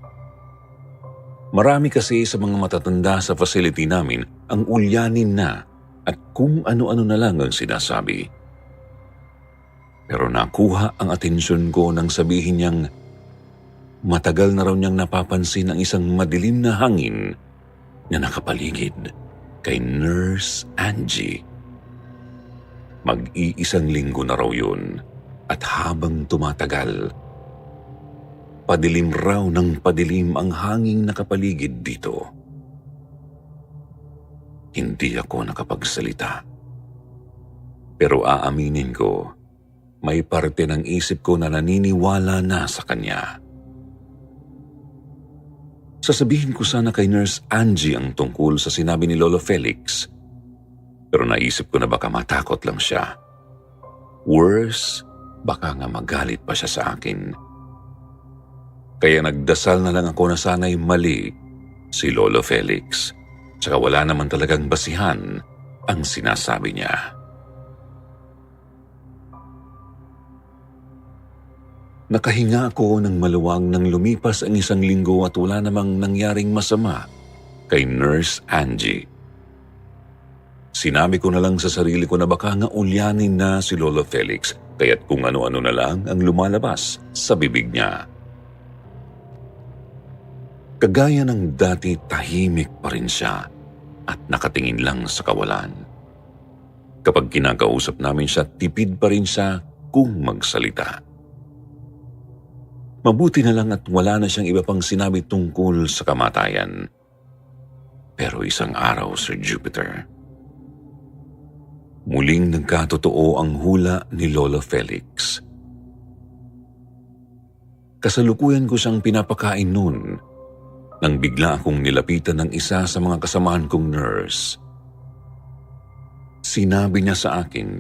Marami kasi sa mga matatanda sa facility namin ang ulyanin na at kung ano-ano na lang ang sinasabi. Pero nakuha ang atensyon ko nang sabihin niyang matagal na raw niyang napapansin ang isang madilim na hangin na nakapaligid kay Nurse Angie. Mag-iisang linggo na raw yun at habang tumatagal, padilim raw ng padilim ang hanging nakapaligid dito. Hindi ako nakapagsalita. Pero aaminin ko, may parte ng isip ko na naniniwala na sa kanya. Sasabihin ko sana kay Nurse Angie ang tungkol sa sinabi ni Lolo Felix, pero naisip ko na baka matakot lang siya. Worse, baka nga magalit pa siya sa akin. Kaya nagdasal na lang ako na sana'y mali si Lolo Felix. Tsaka wala naman talagang basihan ang sinasabi niya. Nakahinga ako ng maluwang nang lumipas ang 1 linggo at wala namang nangyaring masama kay Nurse Angie. Sinabi ko na lang sa sarili ko na baka nga ulyanin na si Lolo Felix, kaya't kung ano-ano na lang ang lumalabas sa bibig niya. Kagaya ng dati, tahimik pa rin siya at nakatingin lang sa kawalan. Kapag kinakausap namin siya, tipid pa rin siya kung magsalita. Mabuti na lang at wala na siyang iba pang sinabi tungkol sa kamatayan. Pero isang araw, Sir Jupiter, muling nagkatotoo ang hula ni Lolo Felix. Kasalukuyan ko siyang pinapakain noon nang bigla akong nilapitan ng isa sa mga kasamahan kong nurse. Sinabi niya sa akin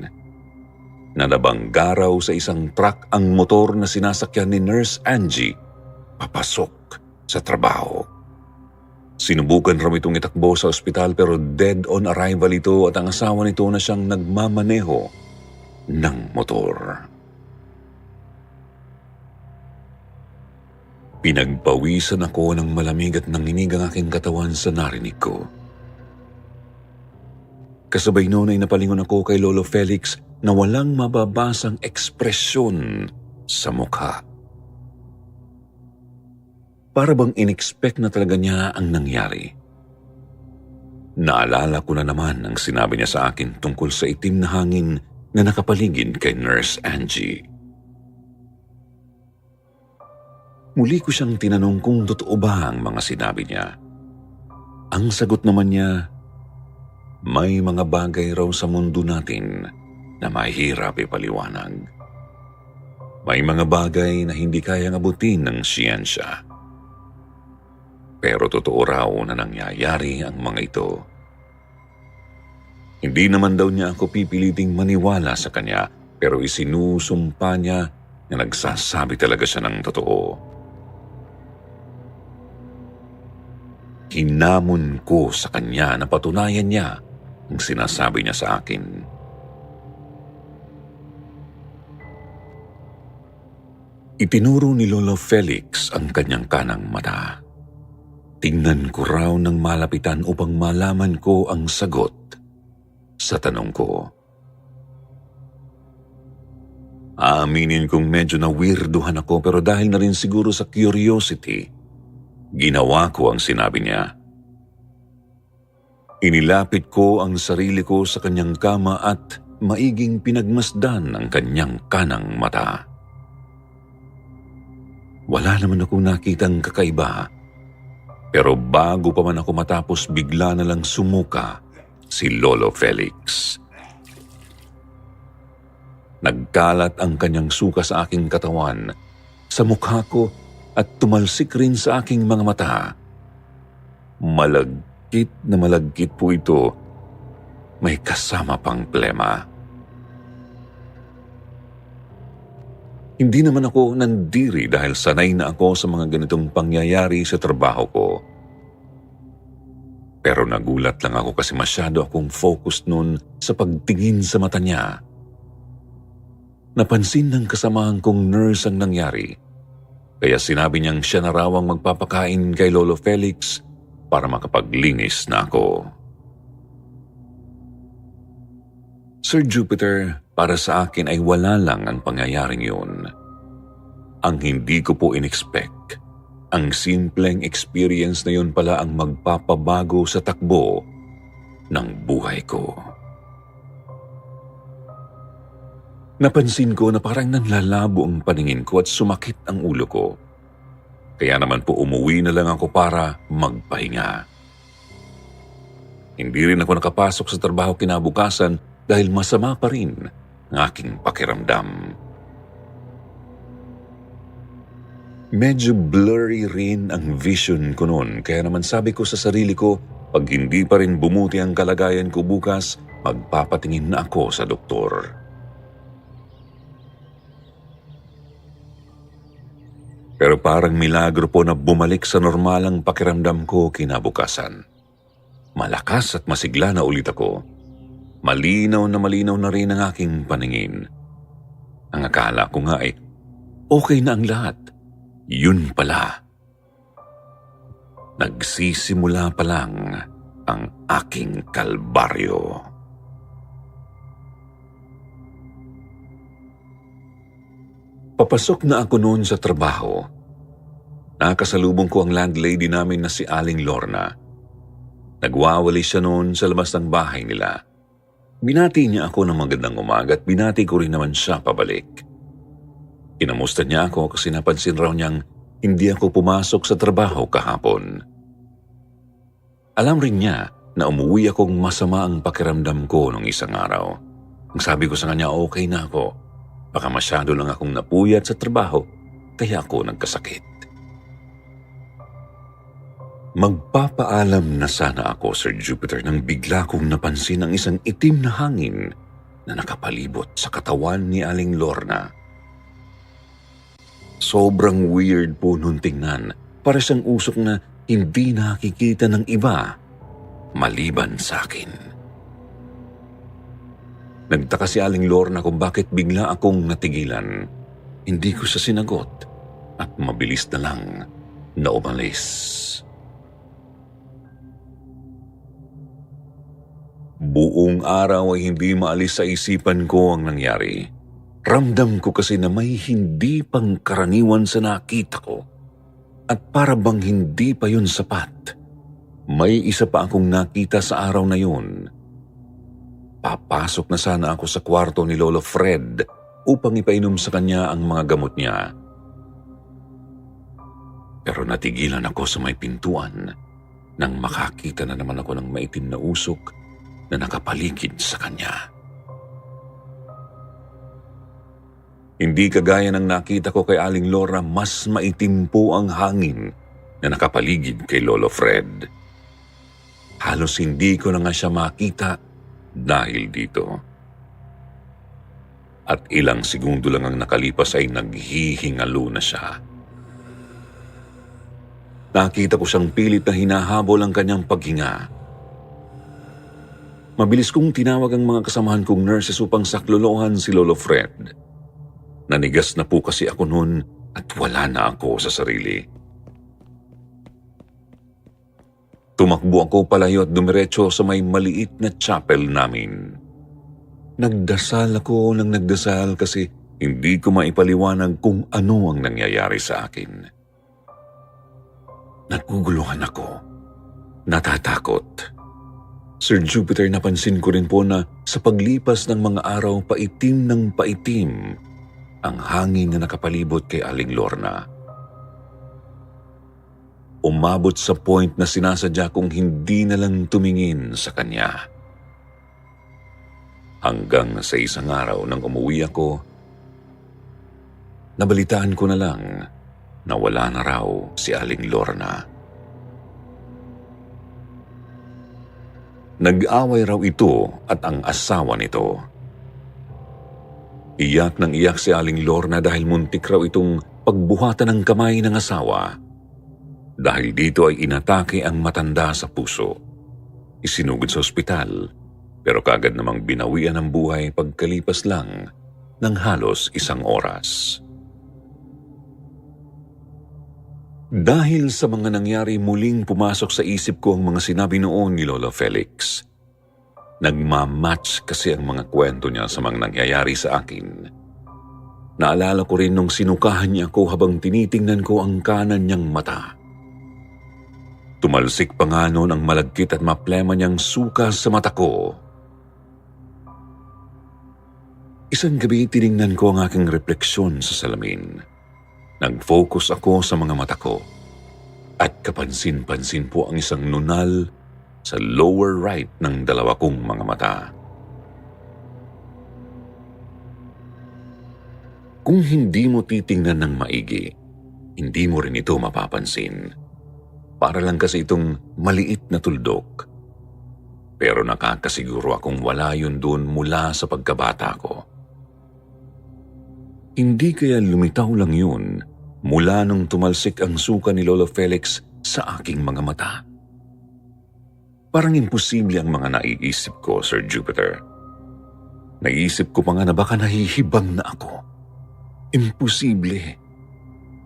na nabangga raw sa isang truck ang motor na sinasakyan ni Nurse Angie papasok sa trabaho. Sinubukan raw itong itakbo sa ospital pero dead on arrival ito at ang asawa nito na siyang nagmamaneho ng motor. Pinagpawisan ako ng malamig at nanginig ang aking katawan sa narinig ko. Kasabay noon ay napalingon ako kay Lolo Felix na walang mababasang ekspresyon sa mukha. Para bang in-expect na talaga niya ang nangyari. Naalala ko na naman ang sinabi niya sa akin tungkol sa itim na hangin na nakapaligid kay Nurse Angie. Muli ko siyang tinanong kung totoo ba ang mga sinabi niya. Ang sagot naman niya, may mga bagay raw sa mundo natin na mahirap ipaliwanag. May mga bagay na hindi kayang abutin ng siyensya. Pero totoo raw na nangyayari ang mga ito. Hindi naman daw niya ako pipiliting maniwala sa kanya, pero isinusumpa niya na nagsasabi talaga siya ng totoo. Hinamon ko sa kanya na patunayan niya ang sinasabi niya sa akin. Itinuro ni Lolo Felix ang kanyang kanang mata. Tingnan ko raw ng malapitan upang malaman ko ang sagot sa tanong ko. Aaminin kong medyo na-weirduhan ako pero dahil na rin siguro sa curiosity, ginawa ko ang sinabi niya. Inilapit ko ang sarili ko sa kanyang kama at maiging pinagmasdan ang kanyang kanang mata. Wala naman akong nakitang kakaiba, pero bago pa man ako matapos bigla na lang sumuka si Lolo Felix. Nagkalat ang kanyang suka sa aking katawan, sa mukha ko at tumalsik rin sa aking mga mata. Malagkit po ito, may kasama pang plema. Hindi naman ako nandiri dahil sanay na ako sa mga ganitong pangyayari sa trabaho ko. Pero nagulat lang ako kasi masyado akong focused noon sa pagtingin sa mata niya. Napansin ng kasamahan kong nurse ang nangyari, kaya sinabi niyang siya na raw ang magpapakain kay Lolo Felix para makapaglinis na ako. Sir Jupiter, para sa akin ay wala lang ang pangyayaring yun. Ang hindi ko po in-expect, ang simpleng experience na yun pala ang magpapabago sa takbo ng buhay ko. Napansin ko na parang nanlalabo ang paningin ko at sumakit ang ulo ko. Kaya naman po umuwi na lang ako para magpahinga. Hindi rin ako nakapasok sa trabaho kinabukasan dahil masama pa rin ang aking pakiramdam. Medyo blurry rin ang vision ko noon, kaya naman sabi ko sa sarili ko, pag hindi pa rin bumuti ang kalagayan ko bukas, magpapatingin na ako sa doktor. Pero parang milagro po na bumalik sa normal ang pakiramdam ko kinabukasan. Malakas at masigla na ulit ako. Malinaw na rin ang aking paningin. Ang akala ko nga ay okay na ang lahat. Yun pala. Nagsisimula pa lang ang aking kalbaryo. Papasok na ako noon sa trabaho. Nakasalubong ko ang landlady namin na si Aling Lorna. Nagwawali siya noon sa labas ng bahay nila. Binati niya ako ng magandang umaga at binati ko rin naman siya pabalik. Kinamusta niya ako kasi napansin raw niyang hindi ako pumasok sa trabaho kahapon. Alam rin niya na umuwi akong masama ang pakiramdam ko nung isang araw. Ang sabi ko sa kanya, okay na ako. Baka masyado lang akong napuyat sa trabaho, kaya ako nagkasakit. Magpapaalam na sana ako, Sir Jupiter, nang bigla kong napansin ang isang itim na hangin na nakapalibot sa katawan ni Aling Lorna. Sobrang weird po nung tingnan. Para siyang usok na hindi nakikita ng iba maliban sa akin. Nagtaka si Aling Lorna kung bakit bigla akong natigilan. Hindi ko siya sinagot at mabilis na lang na umalis. Buong araw ay hindi maalis sa isipan ko ang nangyari. Ramdam ko kasi na may hindi pangkaraniwan sa nakita ko. At para bang hindi pa yun sapat, may isa pa akong nakita sa araw na yun. Papasok na sana ako sa kwarto ni Lolo Fred upang ipainom sa kanya ang mga gamot niya. Pero natigilan ako sa may pintuan nang makakita na naman ako ng maitim na usok na nakapaligid sa kanya. Hindi kagaya ng nakita ko kay Aling Lorna, mas maitim po ang hangin na nakapaligid kay Lolo Fred. Halos hindi ko na nga siya makita dahil dito. At ilang segundo lang ang nakalipas ay naghihingalo na siya. Nakita ko siyang pilit na hinahabol ang kanyang paghinga. Mabilis kong tinawag ang mga kasamahan kong nurses upang saklolohan si Lolo Fred. Nanigas na po kasi ako noon at wala na ako sa sarili. Tumakbo ako palayo at dumiretso sa may maliit na chapel namin. Nagdasal ako ng nagdasal kasi hindi ko maipaliwanag kung ano ang nangyayari sa akin. Naguguluhan ako. Natatakot. Sir Jupiter, napansin ko rin po na sa paglipas ng mga araw, paitim ng paitim ang hangin na nakapalibot kay Aling Lorna. Umabot sa point na sinasadya kong hindi na lang tumingin sa kanya. Hanggang sa isang araw nang umuwi ako, nabalitaan ko na lang na wala na raw si Aling Lorna. Nag-away raw ito at ang asawa nito. Iyak nang iyak si Aling Lorna dahil muntik raw itong pagbuhatan ng kamay ng asawa. Dahil dito ay inatake ang matanda sa puso. Isinugod sa ospital, pero kagad namang binawian ng buhay pagkalipas lang ng halos 1 oras. Dahil sa mga nangyari, muling pumasok sa isip ko ang mga sinabi noon ni Lolo Felix. Nagmamatch kasi ang mga kwento niya sa mga nangyayari sa akin. Naalala ko rin nung sinukahan niya ako habang tinitingnan ko ang kanan niyang mata. Tumalsik pa nga noon ang malagkit at maplema niyang suka sa mata ko. Isang gabi tiningnan ko ang aking refleksyon sa salamin. Nag-focus ako sa mga mata ko at kapansin-pansin po ang isang nunal sa lower right ng 2 kong mga mata. Kung hindi mo titingnan ng maigi, hindi mo rin ito mapapansin. Para lang kasi itong maliit na tuldok. Pero nakakasiguro akong wala yun doon mula sa pagkabata ko. Hindi kaya lumitaw lang yun mula nung tumalsik ang suka ni Lolo Felix sa aking mga mata. Parang imposible ang mga naiisip ko, Sir Jupiter. Naisip ko pa nga na baka nahihibang na ako. Imposible.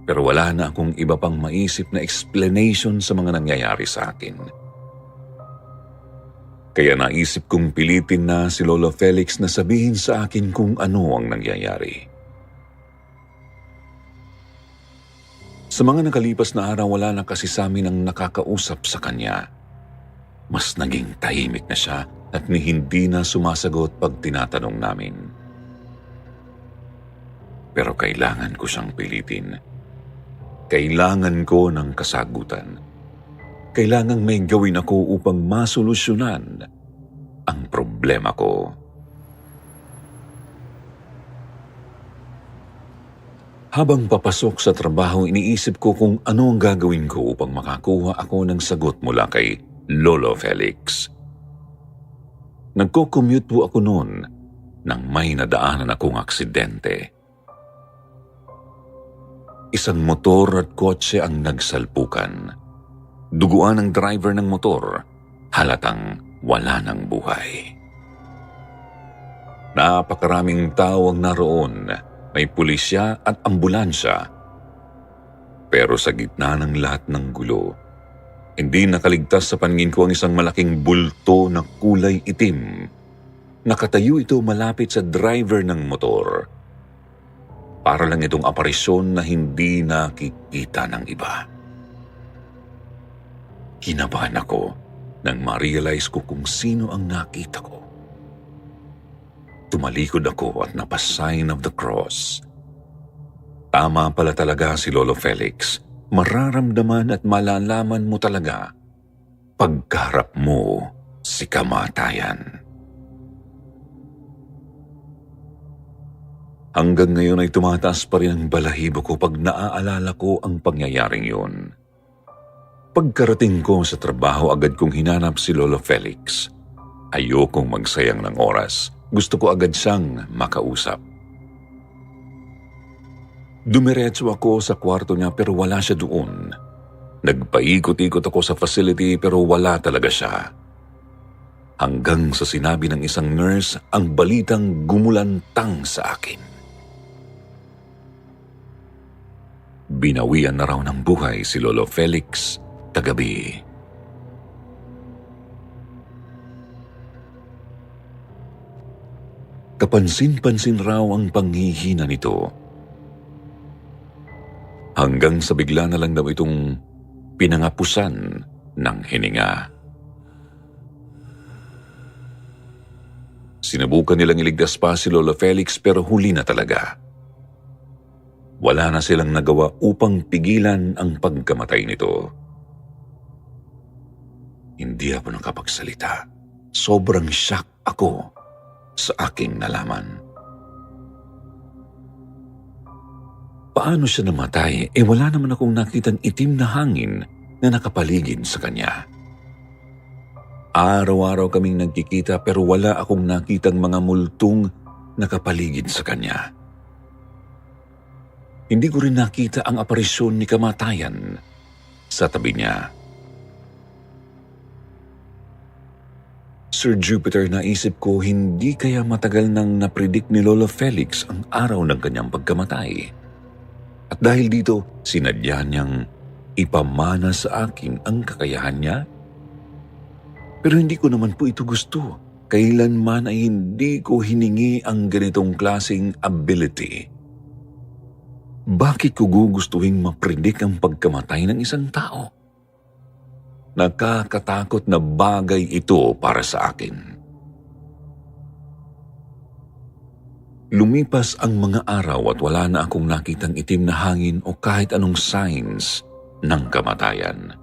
Pero wala na akong iba pang maisip na explanation sa mga nangyayari sa akin. Kaya naisip kong pilitin na si Lolo Felix na sabihin sa akin kung ano ang nangyayari. Sa mga nakalipas na araw, wala na kasi sa amin ang nakakausap sa kanya. Mas naging tahimik na siya at hindi na sumasagot pag tinatanong namin. Pero kailangan ko siyang pilitin. Kailangan ko ng kasagutan. Kailangang may gawin ako upang masolusyonan ang problema ko. Habang papasok sa trabaho, iniisip ko kung ano ang gagawin ko upang makakuha ako ng sagot mula kay Lolo Felix. Nagko-commute po ako noon nang may nadaanan akong aksidente. Isang motor at kotse ang nagsalpukan. Duguan ang driver ng motor, halatang wala ng buhay. Napakaraming tao ang naroon, may pulisya at ambulansya. Pero sa gitna ng lahat ng gulo, hindi nakaligtas sa paningin ko ang isang malaking bulto na kulay itim. Nakatayo ito malapit sa driver ng motor. Para lang itong aparisyon na hindi nakikita ng iba. Kinabahan ako nang ma-realize ko kung sino ang nakita ko. Tumalikod ako at napa-sign of the cross. Tama pala talaga si Lolo Felix. Mararamdaman at malalaman mo talaga pagkaharap mo si kamatayan. Hanggang ngayon ay tumataas pa rin ang balahibo ko pag naaalala ko ang pangyayaring yun. Pagkarating ko sa trabaho, agad kong hinanap si Lolo Felix. Ayokong magsayang ng oras. Gusto ko agad siyang makausap. Dumiretso ako sa kwarto niya pero wala siya doon. Nagpaikot-ikot ako sa facility pero wala talaga siya. Hanggang sa sinabi ng isang nurse ang balitang gumulantang sa akin. Binawian na raw ng buhay si Lolo Felix kagabi. Kapansin-pansin raw ang panghihina nito. Hanggang sa bigla na lang daw itong pinangapusan ng hininga. Sinubukan nilang iligtas pa si Lolo Felix pero huli na talaga. Wala na silang nagawa upang pigilan ang pagkamatay nito. Hindi ako nakapagsalita. Sobrang shock ako sa aking nalaman. Paano siya namatay? Wala naman akong nakitang itim na hangin na nakapaligid sa kanya. Araw-araw kaming nagkikita pero wala akong nakitang mga multong nakapaligid sa kanya. Hindi ko rin nakita ang aparisyon ni kamatayan sa tabi niya. Sir Jupiter, naisip ko hindi kaya matagal nang napredict ni Lolo Felix ang araw ng kanyang pagkamatay. At dahil dito, sinadya niyang ipamana sa akin ang kakayahan niya. Pero hindi ko naman po ito gusto. Kailanman ay hindi ko hiningi ang ganitong klaseng ability. Bakit ko gugustuhin mapredict ang pagkamatay ng isang tao? Nakakatakot na bagay ito para sa akin. Lumipas ang mga araw at wala na akong nakitang itim na hangin o kahit anong signs ng kamatayan.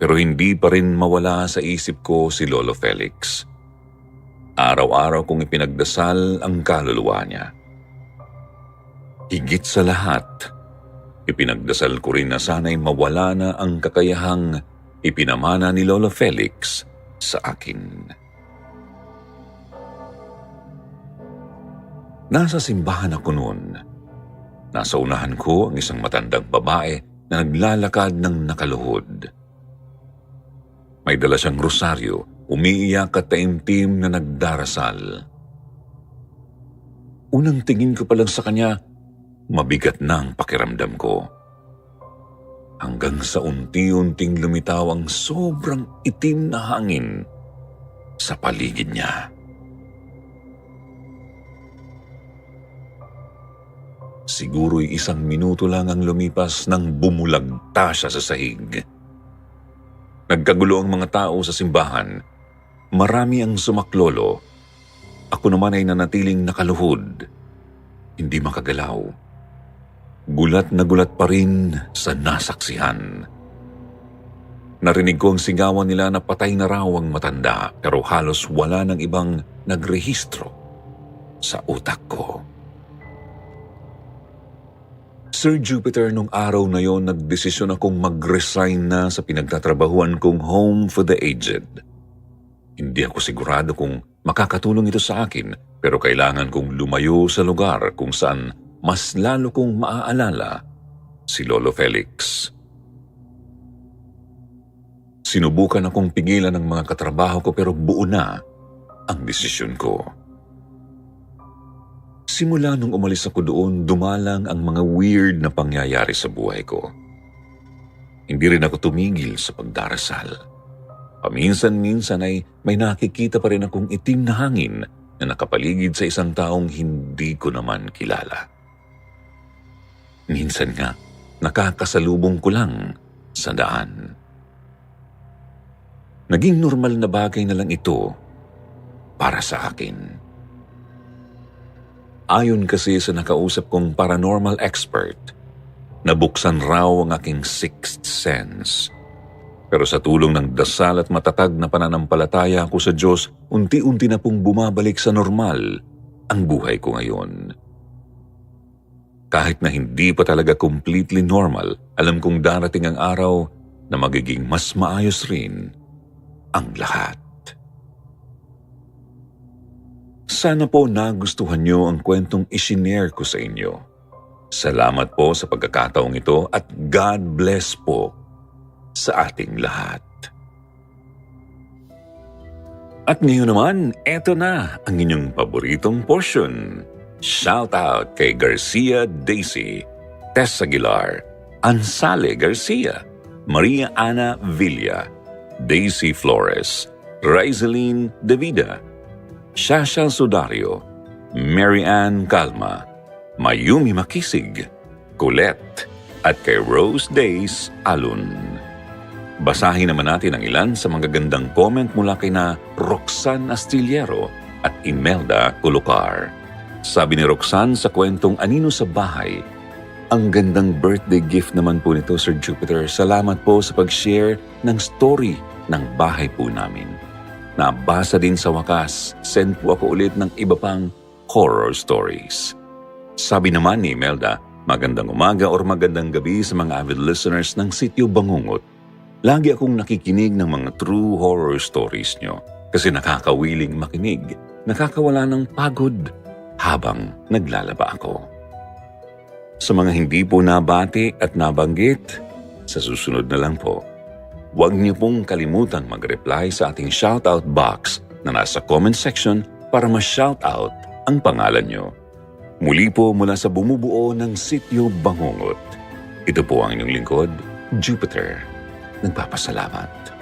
Pero hindi pa rin mawala sa isip ko si Lolo Felix. Araw-araw kong ipinagdasal ang kaluluwa niya. Higit sa lahat, ipinagdasal ko rin na sana'y mawala na ang kakayahang ipinamana ni Lolo Felix sa akin. Nasa simbahan ako noon. Nasa unahan ko ang isang matandang babae na naglalakad ng nakaluhod. May dala siyang rosaryo, umiiyak at taimtim na nagdarasal. Unang tingin ko pa lang sa kanya, mabigat na ang pakiramdam ko. Hanggang sa unti-unting lumitaw ang sobrang itim na hangin sa paligid niya. Siguro'y 1 minuto lang ang lumipas nang bumulagta siya sa sahig. Nagkagulo ang mga tao sa simbahan. Marami ang sumaklolo. Ako naman ay nanatiling nakaluhod. Hindi makagalaw. Gulat na gulat pa rin sa nasaksihan. Narinig ko ang sigawan nila na patay na raw ang matanda, pero halos wala ng ibang nagrehistro sa utak ko. Sir Jupiter, nung araw na yon, nagdesisyon akong mag-resign na sa pinagtatrabahuan kong Home for the Aged. Hindi ako sigurado kung makakatulong ito sa akin, pero kailangan kong lumayo sa lugar kung saan mas lalo kong maaalala si Lolo Felix. Sinubukan akong pigilan ng mga katrabaho ko pero buo na ang desisyon ko. Simula nung umalis ako doon, dumalang ang mga weird na pangyayari sa buhay ko. Hindi rin ako tumigil sa pagdarasal. Paminsan-minsan ay may nakikita pa rin akong itim na hangin na nakapaligid sa isang taong hindi ko naman kilala. Minsan nga, nakakasalubong ko lang sa daan. Naging normal na bagay na lang ito para sa akin. Ayon kasi sa nakausap kong paranormal expert, nabuksan raw ang aking sixth sense. Pero sa tulong ng dasal at matatag na pananampalataya ko sa Diyos, unti-unti na pong bumabalik sa normal ang buhay ko ngayon. Kahit na hindi pa talaga completely normal, alam kong darating ang araw na magiging mas maayos rin ang lahat. Sana po nagustuhan niyo ang kwentong isinare ko sa inyo. Salamat po sa pagkakataong ito at God bless po sa ating lahat. At ngayon naman, eto na ang inyong paboritong portion. Shout out kay Garcia Daisy, Tess Aguilar, Ansale Garcia, Maria Ana Villa, Daisy Flores, Rizeline Davida, Shasha Sudario, Mary Ann Calma, Mayumi Makisig, Colette, at kay Rose Days Alun. Basahin naman natin ang ilan sa mga gandang comment mula kay na Roxanne Astillero at Imelda Culucar. Sabi ni Roxanne sa kwentong Anino sa Bahay, ang gandang birthday gift naman po nito, Sir Jupiter. Salamat po sa pag-share ng story ng bahay po namin. Nabasa din sa wakas, send po ako ulit ng iba pang horror stories. Sabi naman ni Imelda, magandang umaga or magandang gabi sa mga avid listeners ng Sityo Bangungot. Lagi akong nakikinig ng mga true horror stories nyo kasi nakakawiling makinig, nakakawala ng pagod habang naglalaba ako. Sa mga hindi po nabati at nabanggit, sa susunod na lang po, huwag niyo pong kalimutang mag-reply sa ating shoutout box na nasa comment section para ma-shoutout ang pangalan nyo. Muli po mula sa bumubuo ng Sityo Bangungot. Ito po ang inyong lingkod, Jupiter. Nagpapasalamat.